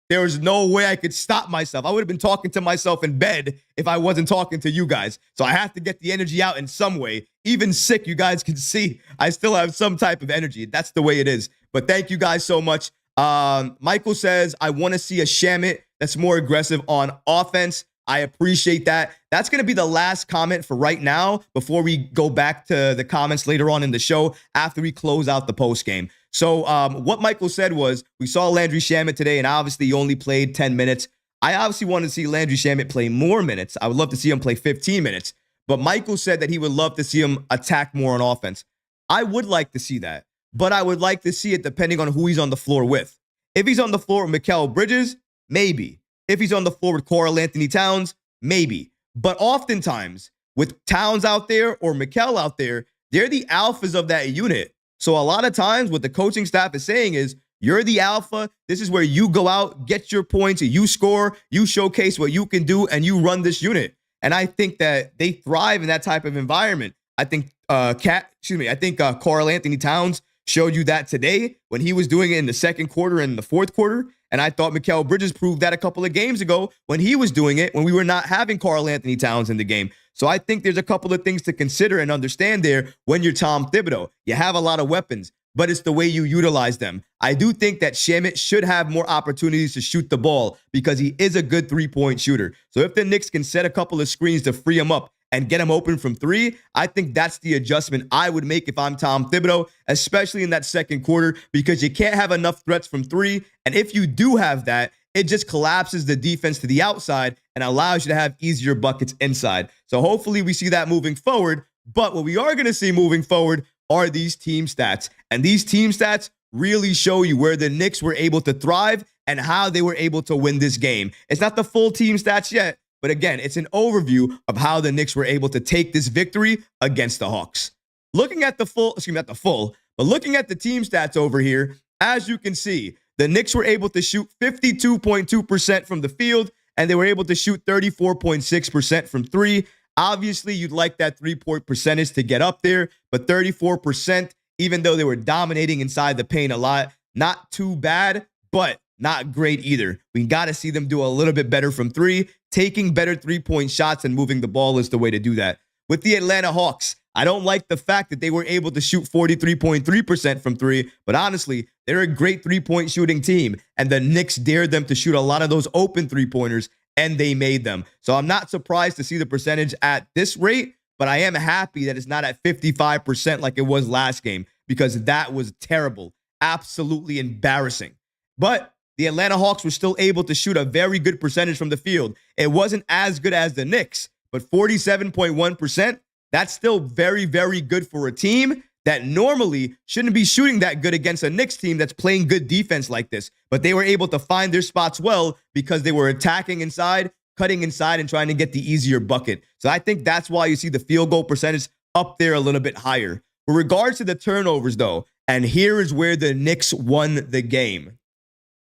there was no way I could stop myself. I would have been talking to myself in bed if I wasn't talking to you guys. So I have to get the energy out in some way. Even sick, you guys can see I still have some type of energy. That's the way it is. But thank you guys so much. Michael says, I want to see a Shamet that's more aggressive on offense. I appreciate that. That's going to be the last comment for right now before we go back to the comments later on in the show after we close out the post game. So what Michael said was, we saw Landry Shamet today, and obviously he only played 10 minutes. I obviously want to see Landry Shamet play more minutes. I would love to see him play 15 minutes. But Michael said that he would love to see him attack more on offense. I would like to see that, but I would like to see it depending on who he's on the floor with. If he's on the floor with Mikal Bridges, maybe. If he's on the floor with Karl-Anthony Towns, maybe. But oftentimes, with Towns out there or Mikal out there, they're the alphas of that unit. So a lot of times what the coaching staff is saying is, you're the alpha. This is where you go out, get your points, you score, you showcase what you can do, and you run this unit. And I think that they thrive in that type of environment. I think Karl-Anthony Towns showed you that today when he was doing it in the second quarter and the fourth quarter. And I thought Mikal Bridges proved that a couple of games ago when he was doing it, when we were not having Karl-Anthony Towns in the game. So I think there's a couple of things to consider and understand there when you're Tom Thibodeau. You have a lot of weapons, but it's the way you utilize them. I do think that Shamet should have more opportunities to shoot the ball because he is a good three-point shooter. So if the Knicks can set a couple of screens to free him up and get him open from three, I think that's the adjustment I would make if I'm Tom Thibodeau, especially in that second quarter, because you can't have enough threats from three. And if you do have that, it just collapses the defense to the outside and allows you to have easier buckets inside. So hopefully we see that moving forward. But what we are going to see moving forward are these team stats. And these team stats really show you where the Knicks were able to thrive and how they were able to win this game. It's not the full team stats yet, but again, it's an overview of how the Knicks were able to take this victory against the Hawks. Looking at looking at the team stats over here, as you can see, the Knicks were able to shoot 52.2% from the field, and they were able to shoot 34.6% from three. Obviously, you'd like that three-point percentage to get up there, but 34%, even though they were dominating inside the paint a lot, not too bad, but not great either. We got to see them do a little bit better from three. Taking better three-point shots and moving the ball is the way to do that. With the Atlanta Hawks, I don't like the fact that they were able to shoot 43.3% from three, but honestly, they're a great three-point shooting team, and the Knicks dared them to shoot a lot of those open three-pointers, and they made them. So I'm not surprised to see the percentage at this rate, but I am happy that it's not at 55% like it was last game, because that was terrible, absolutely embarrassing. But the Atlanta Hawks were still able to shoot a very good percentage from the field. It wasn't as good as the Knicks, but 47.1%, that's still very, very good for a team that normally shouldn't be shooting that good against a Knicks team that's playing good defense like this. But they were able to find their spots well because they were attacking inside, cutting inside, and trying to get the easier bucket. So I think that's why you see the field goal percentage up there a little bit higher. With regards to the turnovers, though, and here is where the Knicks won the game.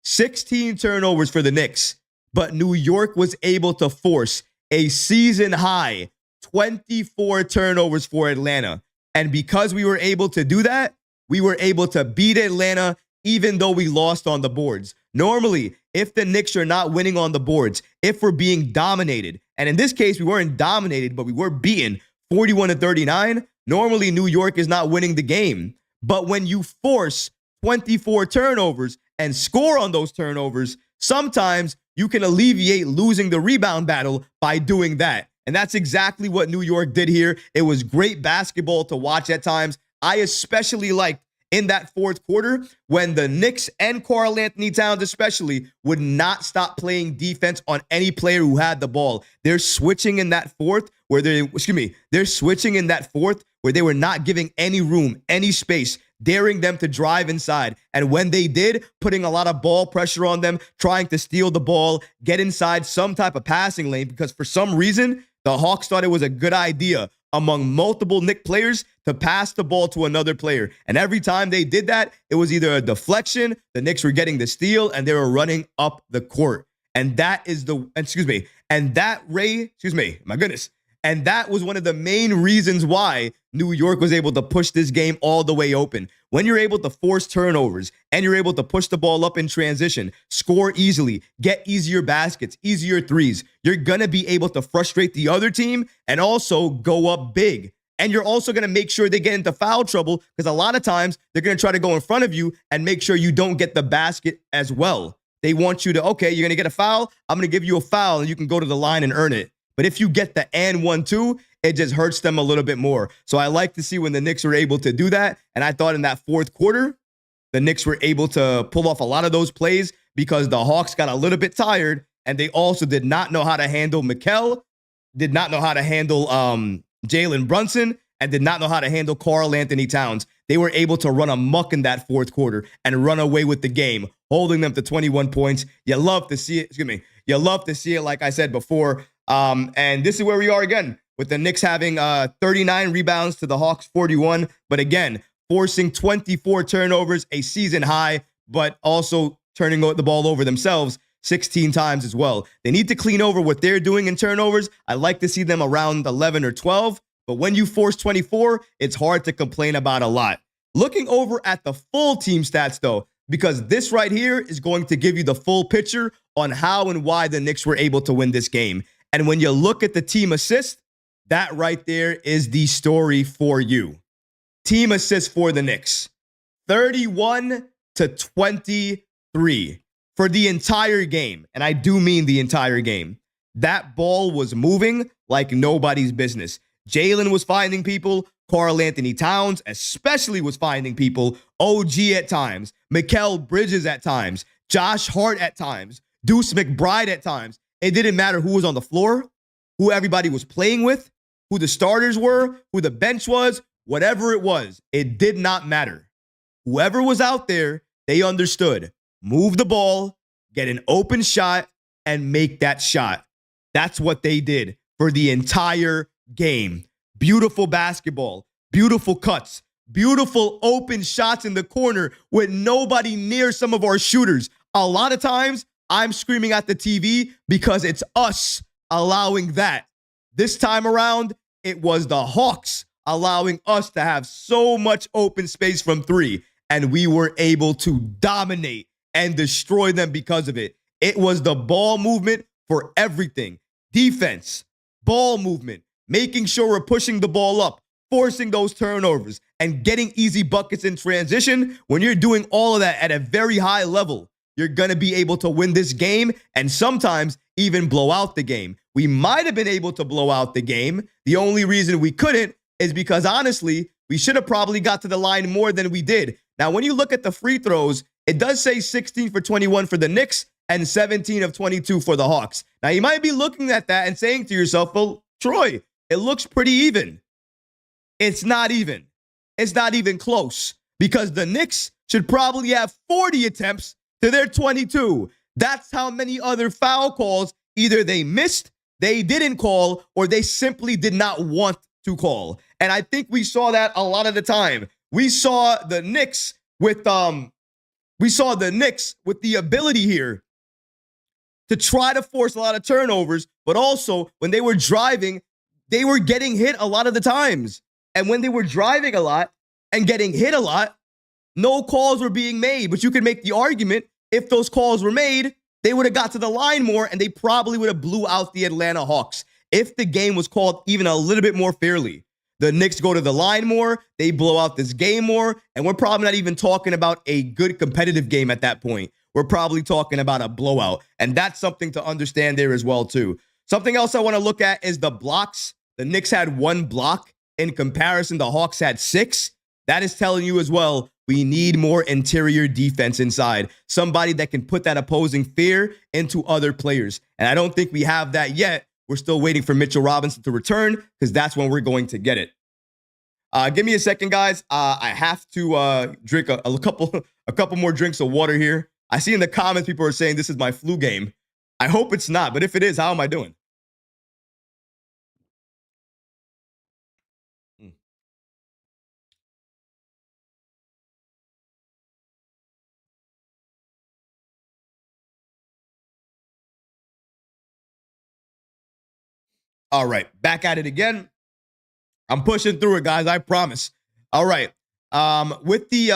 16 turnovers for the Knicks, but New York was able to force a season-high 24 turnovers for Atlanta. And because we were able to do that, we were able to beat Atlanta even though we lost on the boards. Normally, if the Knicks are not winning on the boards, if we're being dominated, and in this case, we weren't dominated, but we were beaten 41-39, normally New York is not winning the game. But when you force 24 turnovers and score on those turnovers, sometimes you can alleviate losing the rebound battle by doing that. And that's exactly what New York did here. It was great basketball to watch at times. I especially liked in that fourth quarter when the Knicks and Karl-Anthony Towns especially would not stop playing defense on any player who had the ball. They're switching in that fourth where they're switching in that fourth where they were not giving any room, any space, daring them to drive inside. And when they did, putting a lot of ball pressure on them, trying to steal the ball, get inside some type of passing lane, because for some reason, the Hawks thought it was a good idea among multiple Knicks players to pass the ball to another player. And every time they did that, it was either a deflection, the Knicks were getting the steal, and they were running up the court. And that is and that was one of the main reasons why New York was able to push this game all the way open. When you're able to force turnovers and you're able to push the ball up in transition, score easily, get easier baskets, easier threes, you're going to be able to frustrate the other team and also go up big. And you're also going to make sure they get into foul trouble because a lot of times they're going to try to go in front of you and make sure you don't get the basket as well. They want you to, okay, you're going to get a foul. I'm going to give you a foul and you can go to the line and earn it. But if you get the and 1-2, it just hurts them a little bit more. So I like to see when the Knicks were able to do that. And I thought in that fourth quarter, the Knicks were able to pull off a lot of those plays because the Hawks got a little bit tired and they also did not know how to handle Mikal, did not know how to handle Jalen Brunson, and did not know how to handle Karl-Anthony Towns. They were able to run amok in that fourth quarter and run away with the game, holding them to 21 points. You love to see it. You love to see it, like I said before. And this is where we are again, with the Knicks having 39 rebounds to the Hawks 41. But again, forcing 24 turnovers, a season high, but also turning the ball over themselves 16 times as well. They need to clean over what they're doing in turnovers. I like to see them around 11 or 12. But when you force 24, it's hard to complain about a lot. Looking over at the full team stats, though, because this right here is going to give you the full picture on how and why the Knicks were able to win this game. And when you look at the team assist, that right there is the story for you. Team assist for the Knicks, 31-23 for the entire game. And I do mean the entire game. That ball was moving like nobody's business. Jalen was finding people. Karl-Anthony Towns especially was finding people. OG at times. Mikal Bridges at times. Josh Hart at times. Deuce McBride at times. It didn't matter who was on the floor, who everybody was playing with, who the starters were, who the bench was, whatever it was. It did not matter. Whoever was out there, they understood. Move the ball, get an open shot, and make that shot. That's what they did for the entire game. Beautiful basketball, beautiful cuts, beautiful open shots in the corner with nobody near some of our shooters. A lot of times, I'm screaming at the TV because it's us allowing that. This time around, it was the Hawks allowing us to have so much open space from three, and we were able to dominate and destroy them because of it. It was the ball movement for everything. Defense, ball movement, making sure we're pushing the ball up, forcing those turnovers, and getting easy buckets in transition. When you're doing all of that at a very high level, you're going to be able to win this game and sometimes even blow out the game. We might have been able to blow out the game. The only reason we couldn't is because, honestly, we should have probably got to the line more than we did. Now, when you look at the free throws, it does say 16 for 21 for the Knicks and 17 of 22 for the Hawks. Now, you might be looking at that and saying to yourself, well, Troy, it looks pretty even. It's not even. It's not even close because the Knicks should probably have 40 attempts to their 22. That's how many other foul calls either they missed, they didn't call, or they simply did not want to call. And I think we saw that a lot of the time. We saw the Knicks with the ability here to try to force a lot of turnovers, but also when they were driving, they were getting hit a lot of the times. And when they were driving a lot and getting hit a lot, No calls were being made, but you could make the argument if those calls were made, they would have got to the line more and they probably would have blew out the Atlanta Hawks. If the game was called even a little bit more fairly, the Knicks go to the line more, they blow out this game more, and we're probably not even talking about a good competitive game at that point. We're probably talking about a blowout, and that's something to understand there as well, too. Something else I want to look at is the blocks. The Knicks had 1 block. In comparison, the Hawks had 6. That is telling you as well, we need more interior defense inside. Somebody that can put that opposing fear into other players. And I don't think we have that yet. We're still waiting for Mitchell Robinson to return because that's when we're going to get it. Give me a second, guys. I have to drink a couple more drinks of water here. I see in the comments people are saying this is my flu game. I hope it's not, but if it is, how am I doing? All right, back at it again. I'm pushing through it, guys. I promise. All right. With the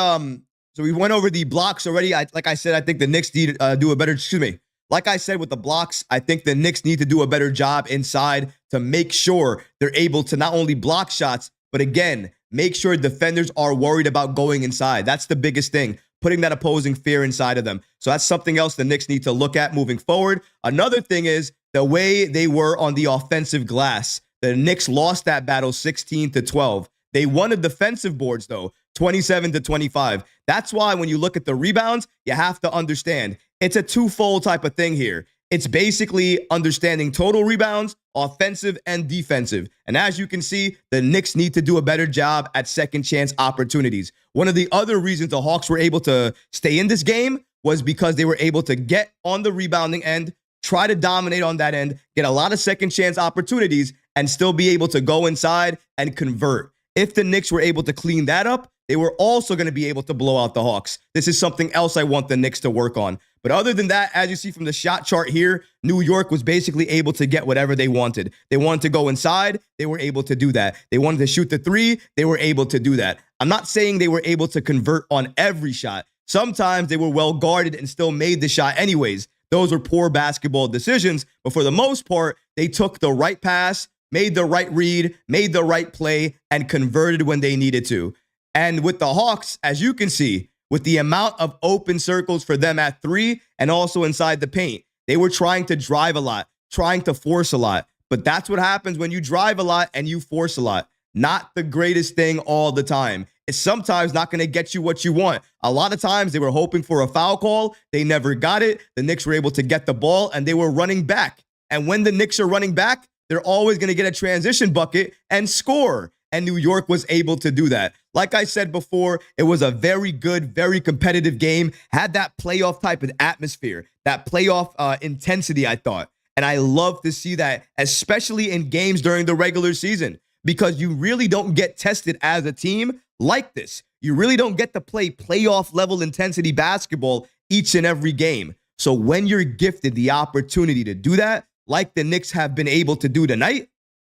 so we went over the blocks already. Like I said, I think the Knicks need to do a better. Excuse me. Like I said, with the blocks, I think the Knicks need to do a better job inside to make sure they're able to not only block shots, but again, make sure defenders are worried about going inside. That's the biggest thing, putting that opposing fear inside of them. So that's something else the Knicks need to look at moving forward. Another thing is the way they were on the offensive glass. The Knicks lost that battle 16-12. They won the defensive boards, though, 27-25. That's why when you look at the rebounds, you have to understand it's a twofold type of thing here. It's basically understanding total rebounds, offensive and defensive. And as you can see, the Knicks need to do a better job at second chance opportunities. One of the other reasons the Hawks were able to stay in this game was because they were able to get on the rebounding end, try to dominate on that end, get a lot of second chance opportunities, and still be able to go inside and convert. If the Knicks were able to clean that up, they were also going to be able to blow out the Hawks. This is something else I want the Knicks to work on. But other than that, as you see from the shot chart here, New York was basically able to get whatever they wanted. They wanted to go inside. They were able to do that. They wanted to shoot the 3. They were able to do that. I'm not saying they were able to convert on every shot. Sometimes they were well guarded and still made the shot anyways. Those were poor basketball decisions. But for the most part, they took the right pass, made the right read, made the right play, and converted when they needed to. And with the Hawks, as you can see, with the amount of open circles for them at 3 and also inside the paint, they were trying to drive a lot, trying to force a lot. But that's what happens when you drive a lot and you force a lot. Not the greatest thing all the time. It's sometimes not going to get you what you want. A lot of times they were hoping for a foul call. They never got it. The Knicks were able to get the ball and they were running back. And when the Knicks are running back, they're always going to get a transition bucket and score. And New York was able to do that. Like I said before, it was a very good, very competitive game. Had that playoff type of atmosphere, that playoff intensity, I thought. And I love to see that, especially in games during the regular season, because you really don't get tested as a team like this. You really don't get to play playoff level intensity basketball each and every game. So when you're gifted the opportunity to do that, like the Knicks have been able to do tonight,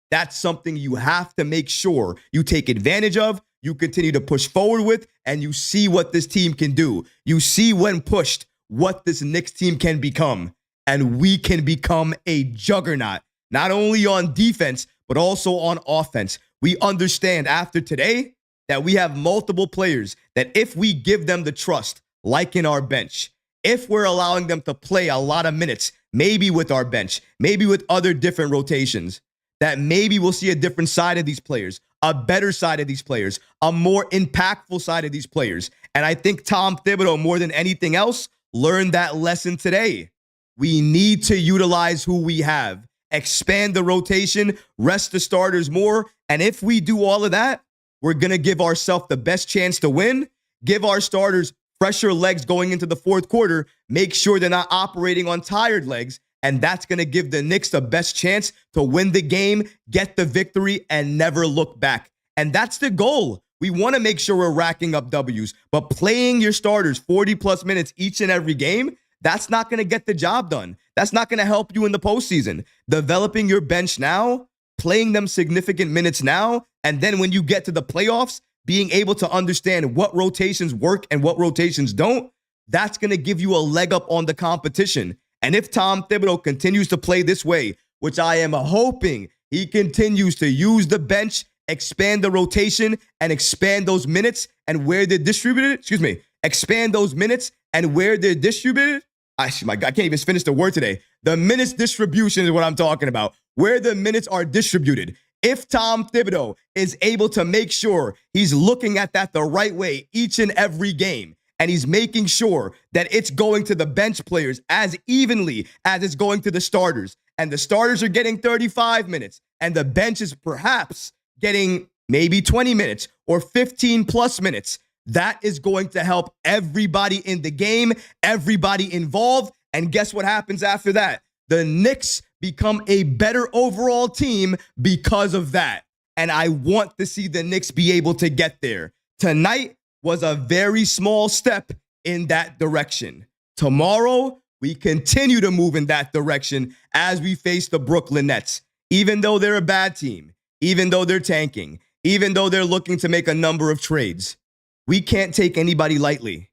that's something you have to make sure you take advantage of, you continue to push forward with, and you see what this team can do. You see when pushed what this Knicks team can become. And we can become a juggernaut, not only on defense, but also on offense. We understand after today that we have multiple players that if we give them the trust, like in our bench, if we're allowing them to play a lot of minutes, maybe with our bench, maybe with other different rotations, that maybe we'll see a different side of these players, a better side of these players, a more impactful side of these players. And I think Tom Thibodeau, more than anything else, learned that lesson today. We need to utilize who we have, expand the rotation, rest the starters more. And if we do all of that, we're going to give ourselves the best chance to win, give our starters fresher legs going into the fourth quarter, make sure they're not operating on tired legs. And that's going to give the Knicks the best chance to win the game, get the victory, and never look back. And that's the goal. We want to make sure we're racking up W's. But playing your starters 40-plus minutes each and every game, that's not going to get the job done. That's not going to help you in the postseason. Developing your bench now, playing them significant minutes now, and then when you get to the playoffs, being able to understand what rotations work and what rotations don't, that's going to give you a leg up on the competition. And if Tom Thibodeau continues to play this way, which I am hoping he continues to use the bench, expand the rotation, and expand those minutes and where they're distributed, expand those minutes and where they're distributed. My God, I can't even finish the word today. The minutes distribution is what I'm talking about, where the minutes are distributed. If Tom Thibodeau is able to make sure he's looking at that the right way each and every game, and he's making sure that it's going to the bench players as evenly as it's going to the starters, and the starters are getting 35 minutes, and the bench is perhaps getting maybe 20 minutes or 15 plus minutes, that is going to help everybody in the game, everybody involved. And guess what happens after that? The Knicks become a better overall team because of that. And I want to see the Knicks be able to get there. Tonight was a very small step in that direction. Tomorrow, we continue to move in that direction as we face the Brooklyn Nets. Even though they're a bad team, even though they're tanking, even though they're looking to make a number of trades, we can't take anybody lightly.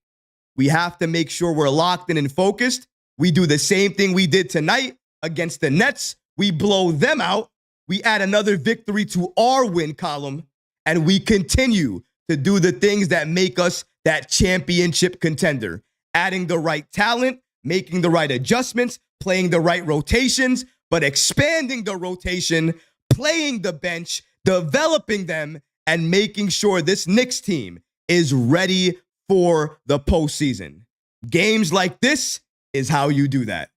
We have to make sure we're locked in and focused. We do the same thing we did tonight against the Nets. We blow them out. We add another victory to our win column, and we continue to do the things that make us that championship contender. Adding the right talent, making the right adjustments, playing the right rotations, but expanding the rotation, playing the bench, developing them, and making sure this Knicks team is ready for the postseason. Games like this is how you do that.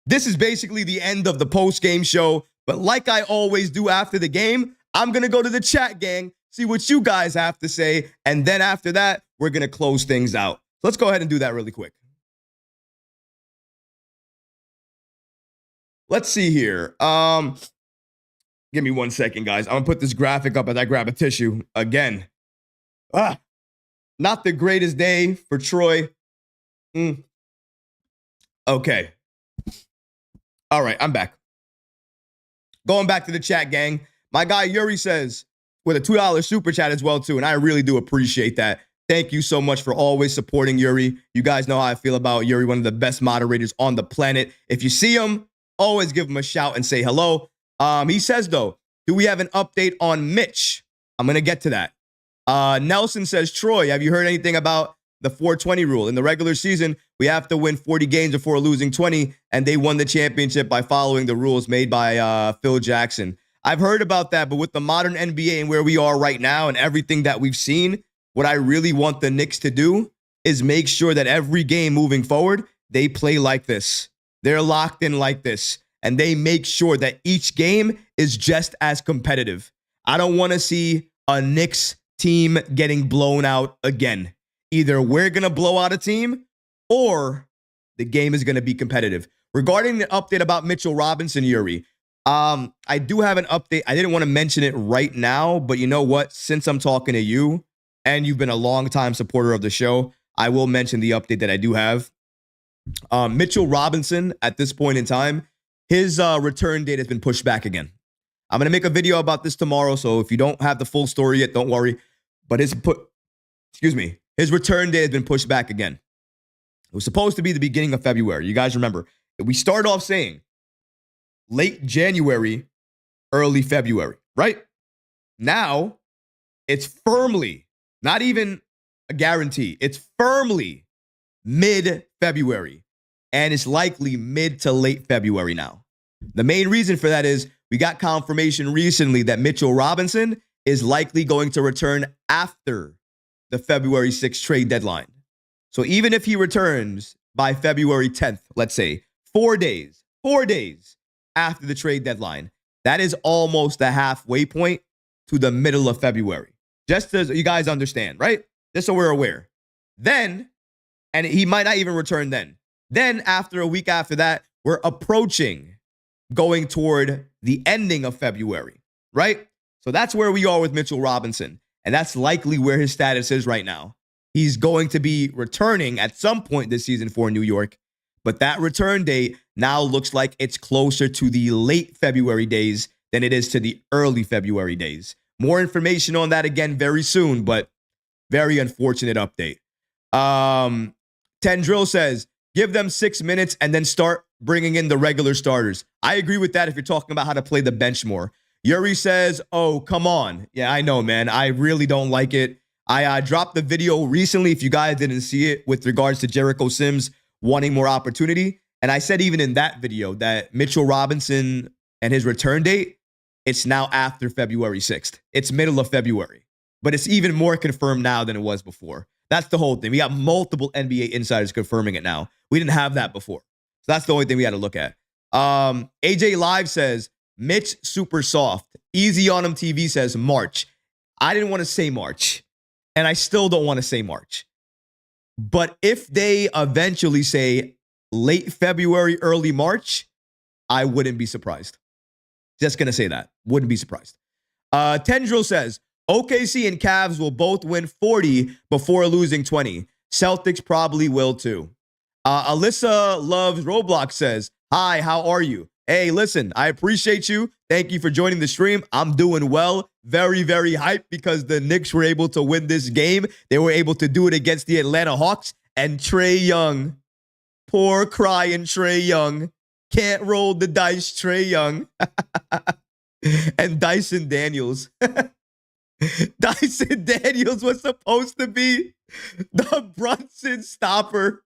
This is basically the end of the post-game show, but like I always do after the game, I'm going to go to the chat gang, see what you guys have to say, and then after that, we're going to close things out. Let's go ahead and do that really quick. Let's see here. Give me 1 second, guys. I'm going to put this graphic up as I grab a tissue again. Not the greatest day for Troy. Okay. All right, I'm back. Going back to the chat, gang. My guy Yuri says, with a $2 super chat as well, too, and I really do appreciate that. Thank you so much for always supporting Yuri. You guys know how I feel about Yuri, one of the best moderators on the planet. If you see him, always give him a shout and say hello. He says, though, do we have an update on Mitch? I'm going to get to that. Nelson says, Troy, have you heard anything about the 420 rule? In the regular season, we have to win 40 games before losing 20, and they won the championship by following the rules made by Phil Jackson. I've heard about that, but with the modern NBA and where we are right now and everything that we've seen, what I really want the Knicks to do is make sure that every game moving forward, they play like this. They're locked in like this, and they make sure that each game is just as competitive. I don't want to see a Knicks team getting blown out again. Either we're going to blow out a team or the game is going to be competitive. Regarding the update about Mitchell Robinson, Yuri, I do have an update. I didn't want to mention it right now, but you know what? Since I'm talking to you and you've been a long-time supporter of the show, I will mention the update that I do have. Mitchell Robinson, at this point in time, his return date has been pushed back again. I'm going to make a video about this tomorrow, so if you don't have the full story yet, don't worry. But his return date has been pushed back again. It was supposed to be the beginning of February. You guys remember, we started off saying late January, early February, right? Now, it's firmly, not even a guarantee, it's firmly mid-February. And it's likely mid to late February now. The main reason for that is we got confirmation recently that Mitchell Robinson is likely going to return after the February 6th trade deadline. So even if he returns by February 10th, let's say, 4 days after the trade deadline, that is almost the halfway point to the middle of February. Just as you guys understand, right? Just so we're aware. Then, and he might not even return then. Then after a week after that, we're approaching going toward the ending of February, right? So that's where we are with Mitchell Robinson. And that's likely where his status is right now. He's going to be returning at some point this season for New York. But that return date now looks like it's closer to the late February days than it is to the early February days. More information on that again very soon. But Very unfortunate update. Tendril says, give them 6 minutes and then start bringing in the regular starters. I agree with that if you're talking about how to play the bench more. Yuri says, oh, come on. Yeah, I know, man. I really don't like it. I dropped the video recently, if you guys didn't see it, with regards to Jericho Sims wanting more opportunity. And I said even in that video that Mitchell Robinson and his return date, it's now after February 6th. It's middle of February. But it's even more confirmed now than it was before. That's the whole thing. We got multiple NBA insiders confirming it now. We didn't have that before. So that's the only thing we had to look at. AJ Live says, Mitch super soft. Easy on him TV says March. I didn't want to say March. And I still don't want to say March. But if they eventually say late February, early March, I wouldn't be surprised. Just going to say that. Wouldn't be surprised. Tendril says, OKC and Cavs will both win 40 before losing 20. Celtics probably will too. Alyssa Loves Roblox says, hi, how are you? Hey, listen, I appreciate you. Thank you for joining the stream. I'm doing well. Very, very hyped because the Knicks were able to win this game. They were able to do it against the Atlanta Hawks. And Trae Young, poor crying Trae Young, can't roll the dice, Trae Young. And Dyson Daniels. Dyson Daniels was supposed to be the Brunson stopper.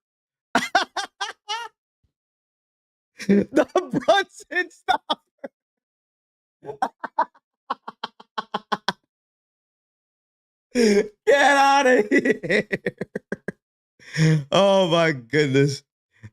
The Brunson stopper. Get out of here. Oh my goodness.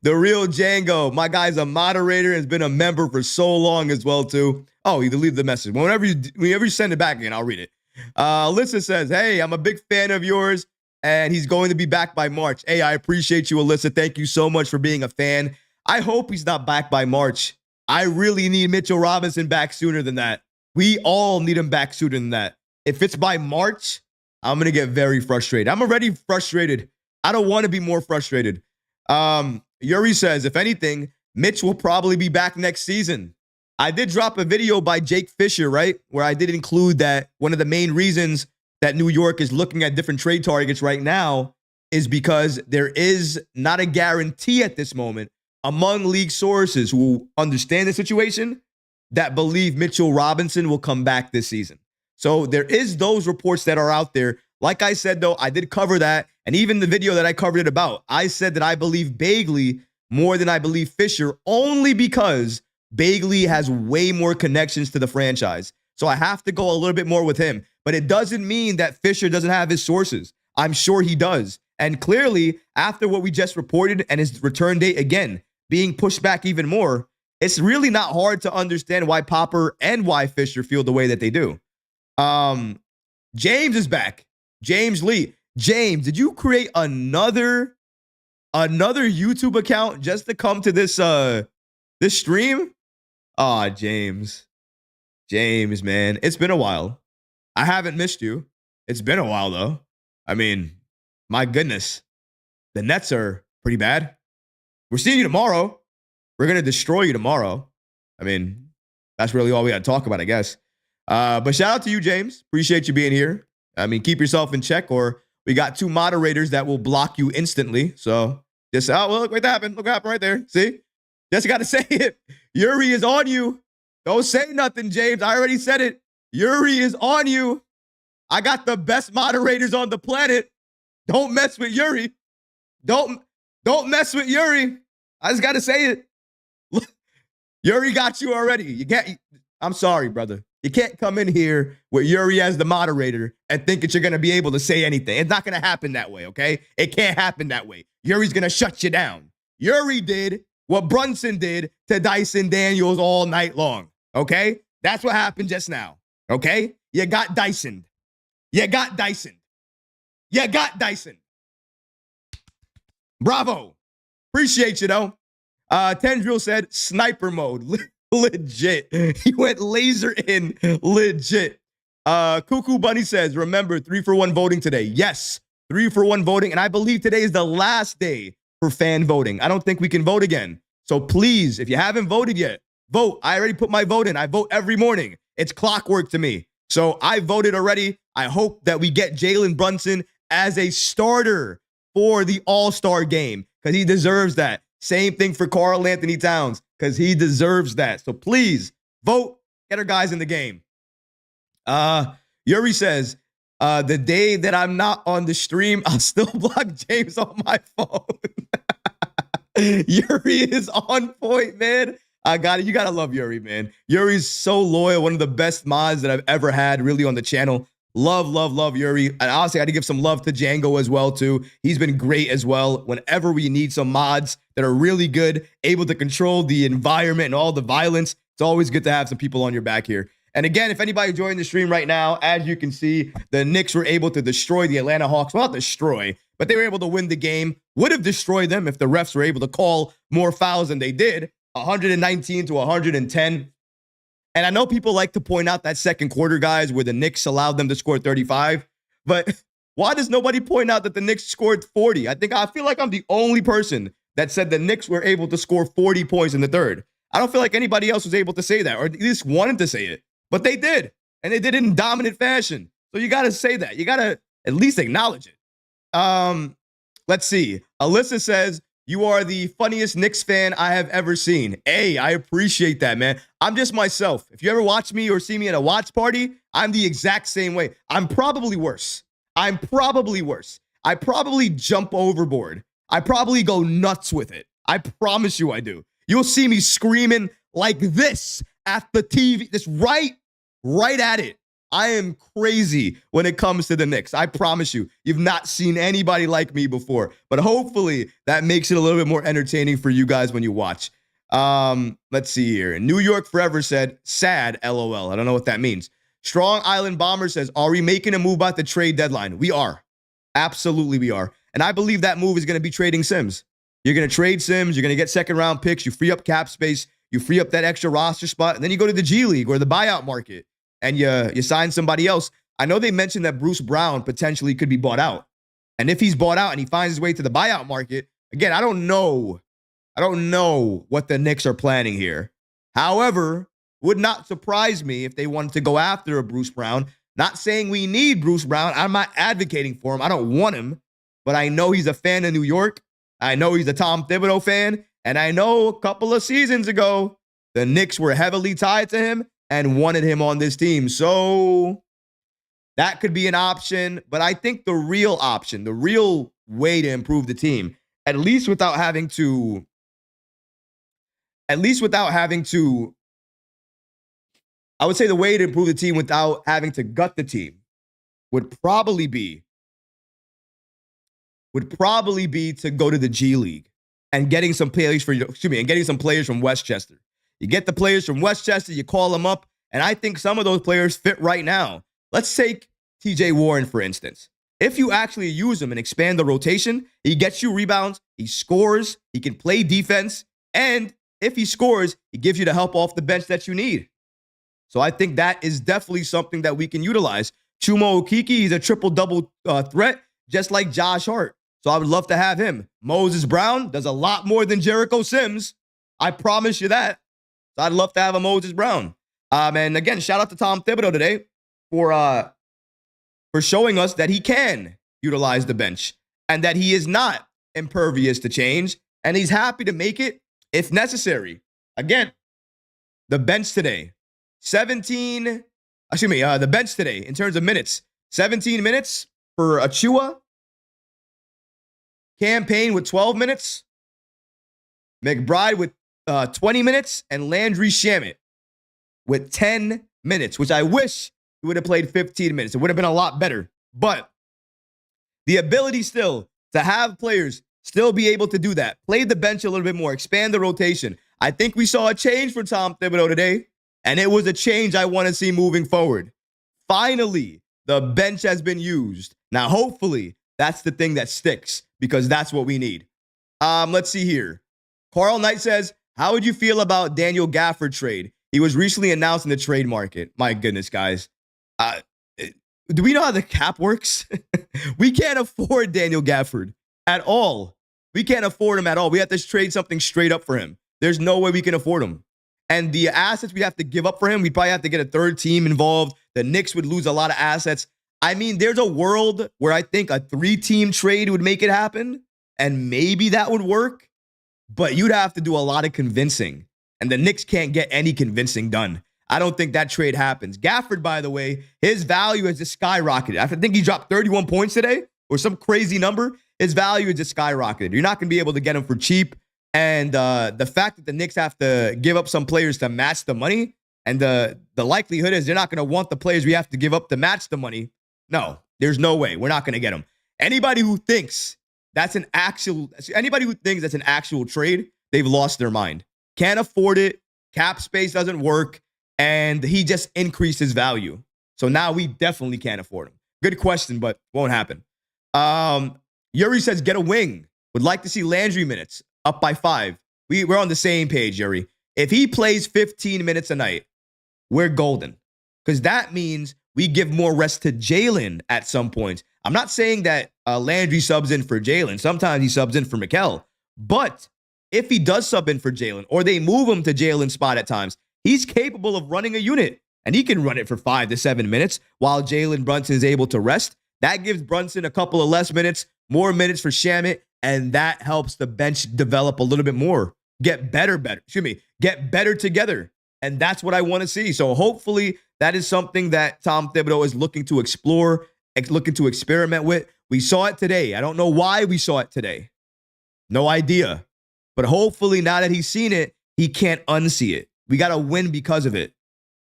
The real Django. My guy's a moderator, has been a member for so long as well too. Oh, you leave the message. Whenever you send it back again, I'll read it. Alyssa says, hey, I'm a big fan of yours, and he's going to be back by March. Hey, I appreciate you, Alyssa. Thank you so much for being a fan. I hope he's not back by March. I really need Mitchell Robinson back sooner than that. We all need him back sooner than that. If it's by March, I'm going to get very frustrated. I'm already frustrated. I don't want to be more frustrated. Yuri says, if anything, Mitch will probably be back next season. I did drop a video by Jake Fisher, right, where I did include that one of the main reasons that New York is looking at different trade targets right now is because there is not a guarantee at this moment among league sources who understand the situation that believe Mitchell Robinson will come back this season. So there is those reports that are out there. Like I said, though, I did cover that. And even the video that I covered it about, I said that I believe Bagley more than I believe Fisher, only because Bagley has way more connections to the franchise. So I have to go a little bit more with him. But it doesn't mean that Fisher doesn't have his sources. I'm sure he does. And clearly, after what we just reported and his return date, again, being pushed back even more, it's really not hard to understand why Popper and why Fisher feel the way that they do. James is back. James Lee. James, did you create another YouTube account just to come to this stream? Aw, James. James, man. It's been a while. I haven't missed you. It's been a while, though. I mean, my goodness. The Nets are pretty bad. We're seeing you tomorrow. We're going to destroy you tomorrow. I mean, that's really all we got to talk about, I guess. But shout out to you, James. Appreciate you being here. I mean, keep yourself in check, or we got 2 moderators that will block you instantly. So just, oh, well, look what happened. Look what happened right there. See? Just got to say it. Yuri is on you. Don't say nothing, James. I already said it. Yuri is on you. I got the best moderators on the planet. Don't mess with Yuri. Don't mess with Yuri. I just got to say it. Yuri got you already. I'm sorry, brother. You can't come in here with Yuri as the moderator and think that you're going to be able to say anything. It's not going to happen that way, okay? It can't happen that way. Yuri's going to shut you down. Yuri did what Brunson did to Dyson Daniels all night long, okay? That's what happened just now, okay? You got Dyson. You got Dyson. You got Dyson. Bravo. Appreciate you, though. Tendril said sniper mode. Legit. He went laser in. Legit. Cuckoo Bunny says, remember, 3-for-1 voting today. Yes, 3-for-1 voting. And I believe today is the last day for fan voting. I don't think we can vote again. So please, if you haven't voted yet, vote. I already put my vote in. I vote every morning. It's clockwork to me. So I voted already. I hope that we get Jalen Brunson as a starter for the All-Star game because he deserves that. Same thing for Karl-Anthony Towns because he deserves that. So please vote, get our guys in the game. Yuri says, the day that I'm not on the stream, I'll still block James on my phone. Yuri is on point, man. I got it. You got to love Yuri, man. Yuri's so loyal. One of the best mods that I've ever had really on the channel. Love, love, love Yuri. And honestly, I had to give some love to Django as well, too. He's been great as well. Whenever we need some mods that are really good, able to control the environment and all the violence, it's always good to have some people on your back here. And again, if anybody joined the stream right now, as you can see, the Knicks were able to destroy the Atlanta Hawks. Well, not destroy, but they were able to win the game. Would have destroyed them if the refs were able to call more fouls than they did. 119 to 110. And I know people like to point out that second quarter, guys, where the Knicks allowed them to score 35. But why does nobody point out that the Knicks scored 40? I feel like I'm the only person that said the Knicks were able to score 40 points in the third. I don't feel like anybody else was able to say that, or at least wanted to say it. But they did. And they did it in dominant fashion. So you got to say that. You got to at least acknowledge it. Let's see. Alyssa says, you are the funniest Knicks fan I have ever seen. Hey, I appreciate that, man. I'm just myself. If you ever watch me or see me at a watch party, I'm the exact same way. I'm probably worse. I probably jump overboard. I probably go nuts with it. I promise you I do. You'll see me screaming like this at the TV, just right at it. I am crazy when it comes to the Knicks. I promise you, you've not seen anybody like me before. But hopefully that makes it a little bit more entertaining for you guys when you watch. Let's see here. New York Forever said, sad, LOL. I don't know what that means. Strong Island Bomber says, are we making a move at the trade deadline? We are. Absolutely we are. And I believe that move is going to be trading Sims. You're going to trade Sims. You're going to get second round picks. You free up cap space. You free up that extra roster spot. And then you go to the G League or the buyout market. And you sign somebody else. I know they mentioned that Bruce Brown potentially could be bought out. And if he's bought out and he finds his way to the buyout market, again, I don't know what the Knicks are planning here. However, would not surprise me if they wanted to go after a Bruce Brown. Not saying we need Bruce Brown. I'm not advocating for him. I don't want him. But I know he's a fan of New York. I know he's a Tom Thibodeau fan. And I know a couple of seasons ago, the Knicks were heavily tied to him and wanted him on this team. So that could be an option. But I think the real option, the real way to improve the team, at least without having to, I would say the way to improve the team without having to gut the team would probably be to go to the G League and getting some players from Westchester. You get the players from Westchester, you call them up, and I think some of those players fit right now. Let's take TJ Warren, for instance. If you actually use him and expand the rotation, he gets you rebounds, he scores, he can play defense, and if he scores, he gives you the help off the bench that you need. So I think that is definitely something that we can utilize. Chuma Okeke, he's a triple-double threat, just like Josh Hart. So I would love to have him. Moses Brown does a lot more than Jericho Sims. I promise you that. So I'd love to have a Moses Brown. And again, shout out to Tom Thibodeau today for showing us that he can utilize the bench and that he is not impervious to change, and he's happy to make it if necessary. Again, the bench today, the bench today in terms of minutes, 17 minutes for Achua, Campaign with 12 minutes, McBride with 20 minutes, and Landry Shamet with 10 minutes, which I wish he would have played 15 minutes. It would have been a lot better. But the ability still to have players still be able to do that, play the bench a little bit more, expand the rotation. I think we saw a change for Tom Thibodeau today, and it was a change I want to see moving forward. Finally, the bench has been used. Now, hopefully, that's the thing that sticks because that's what we need. Let's see here. Carl Knight says, how would you feel about Daniel Gafford trade? He was recently announced in the trade market. My goodness, guys. Do we know how the cap works? We can't afford Daniel Gafford at all. We can't afford him at all. We have to trade something straight up for him. There's no way we can afford him. And the assets we have to give up for him, we'd probably have to get a third team involved. The Knicks would lose a lot of assets. I mean, there's a world where I think a 3-team trade would make it happen, and maybe that would work, but you'd have to do a lot of convincing, and the Knicks can't get any convincing done. I don't think that trade happens. Gafford, by the way, his value has just skyrocketed. I think he dropped 31 points today or some crazy number. His value has just skyrocketed. You're not going to be able to get him for cheap. And the fact that the Knicks have to give up some players to match the money, and the likelihood is they're not going to want the players we have to give up to match the money. No, there's no way. We're not going to get them. Anybody who thinks that's an actual trade, they've lost their mind. Can't afford it. Cap space doesn't work. And he just increased his value. So now we definitely can't afford him. Good question, but won't happen. Yuri says, get a wing. Would like to see Landry minutes. Up by 5. We're on the same page, Yuri. If he plays 15 minutes a night, we're golden. Because that means we give more rest to Jalen at some point. I'm not saying that Landry subs in for Jalen. Sometimes he subs in for Mikal. But if he does sub in for Jalen, or they move him to Jalen's spot at times, he's capable of running a unit. And he can run it for 5 to 7 minutes while Jalen Brunson is able to rest. That gives Brunson a couple of less minutes, more minutes for Shamet, and that helps the bench develop a little bit more. Get better together. And that's what I want to see. So hopefully that is something that Tom Thibodeau is looking to explore, looking to experiment with. We saw it today. I don't know why we saw it today. No idea. But hopefully now that he's seen it, he can't unsee it. We got to win because of it.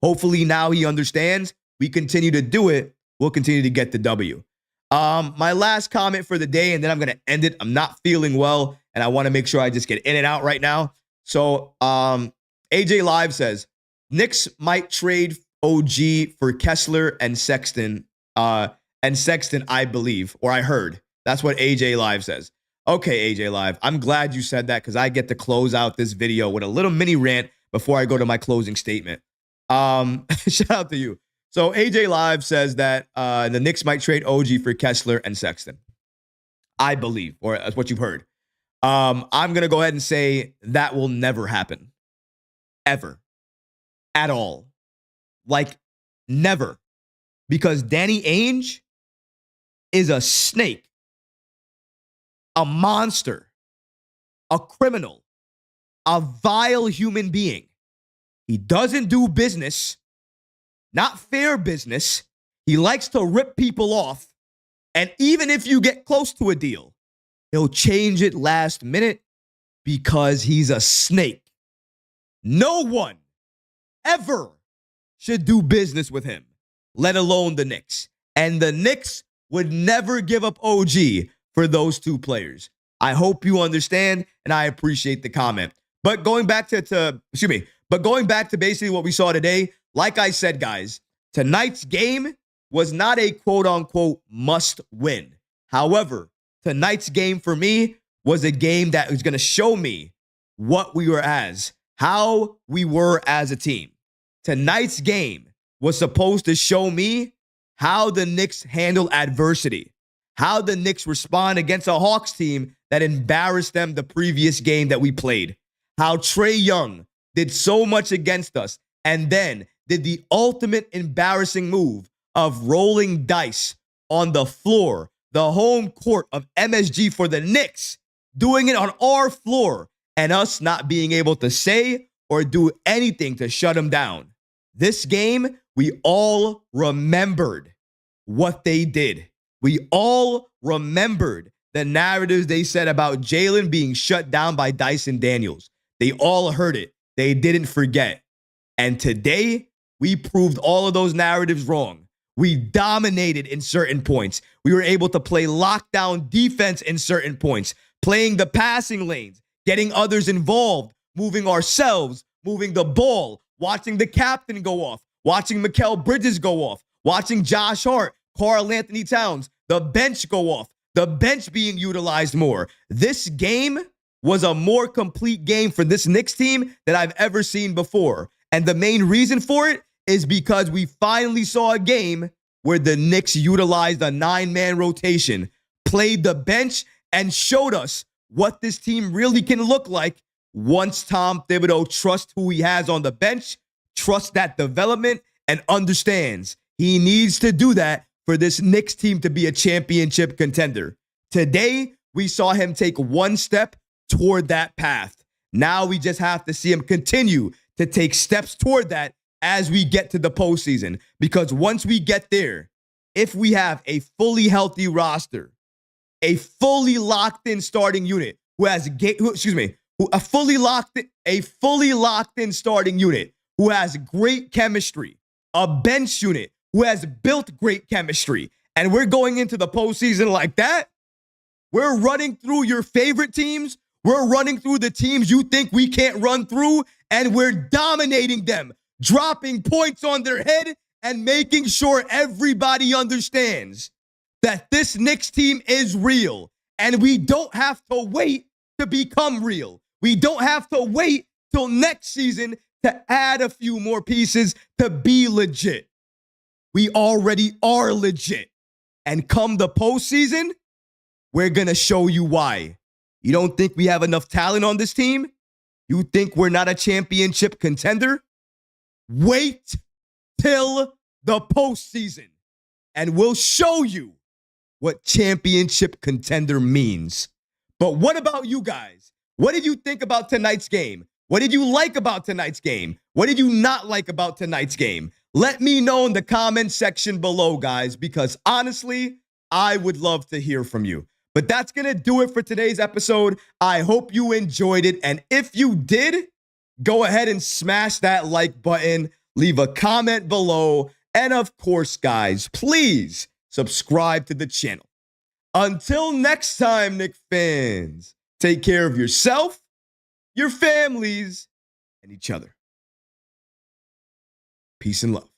Hopefully now he understands. We continue to do it. We'll continue to get the W. My last comment for the day, and then I'm going to end it. I'm not feeling well, and I want to make sure I just get in and out right now. So AJ Live says, Knicks might trade OG for Kessler and Sexton, I believe, or I heard. That's what AJ Live says. Okay, AJ Live, I'm glad you said that because I get to close out this video with a little mini rant before I go to my closing statement. Shout out to you. So AJ Live says that the Knicks might trade OG for Kessler and Sexton. I believe, or that's what you've heard. I'm going to go ahead and say that will never happen. Ever. At all. Like, never. Because Danny Ainge is a snake. A monster. A criminal. A vile human being. He doesn't do business. Not fair business. He likes to rip people off. And even if you get close to a deal, he'll change it last minute because he's a snake. No one ever should do business with him, let alone the Knicks. And the Knicks would never give up OG for those two players. I hope you understand, and I appreciate the comment. But going back to basically what we saw today, like I said, guys, tonight's game was not a quote-unquote must win. However, tonight's game for me was a game that was going to show me what we were as, how we were as a team. Tonight's game was supposed to show me how the Knicks handle adversity, how the Knicks respond against a Hawks team that embarrassed them the previous game that we played, how Trae Young did so much against us and then did the ultimate embarrassing move of rolling dice on the floor, the home court of MSG for the Knicks, doing it on our floor, and us not being able to say or do anything to shut them down. This game, we all remembered what they did. We all remembered the narratives they said about Jalen being shut down by Dyson Daniels. They all heard it. They didn't forget. And today, we proved all of those narratives wrong. We dominated in certain points. We were able to play lockdown defense in certain points, playing the passing lanes, getting others involved, moving ourselves, moving the ball, watching the captain go off, watching Mikal Bridges go off, watching Josh Hart, Karl-Anthony Towns, the bench go off, the bench being utilized more. This game was a more complete game for this Knicks team than I've ever seen before. And the main reason for it is because we finally saw a game where the Knicks utilized a 9-man rotation, played the bench, and showed us what this team really can look like once Tom Thibodeau trusts who he has on the bench, trusts that development, and understands he needs to do that for this Knicks team to be a championship contender. Today, we saw him take one step toward that path. Now we just have to see him continue to take steps toward that as we get to the postseason. Because once we get there, if we have a fully healthy roster, a fully locked in starting unit a fully locked in starting unit who has great chemistry, a bench unit who has built great chemistry, and we're going into the postseason like that, we're running through your favorite teams, we're running through the teams you think we can't run through, and we're dominating them, dropping points on their head and making sure everybody understands that this Knicks team is real, and we don't have to wait to become real. We don't have to wait till next season to add a few more pieces to be legit. We already are legit. And come the postseason, we're going to show you why. You don't think we have enough talent on this team? You think we're not a championship contender? Wait till the postseason, and we'll show you what championship contender means. But what about you guys? What did you think about tonight's game? What did you like about tonight's game? What did you not like about tonight's game? Let me know in the comment section below, guys, because honestly, I would love to hear from you. But that's going to do it for today's episode. I hope you enjoyed it. And if you did, go ahead and smash that like button, leave a comment below. And of course, guys, please subscribe to the channel. Until next time, Knicks fans, take care of yourself, your families, and each other. Peace and love.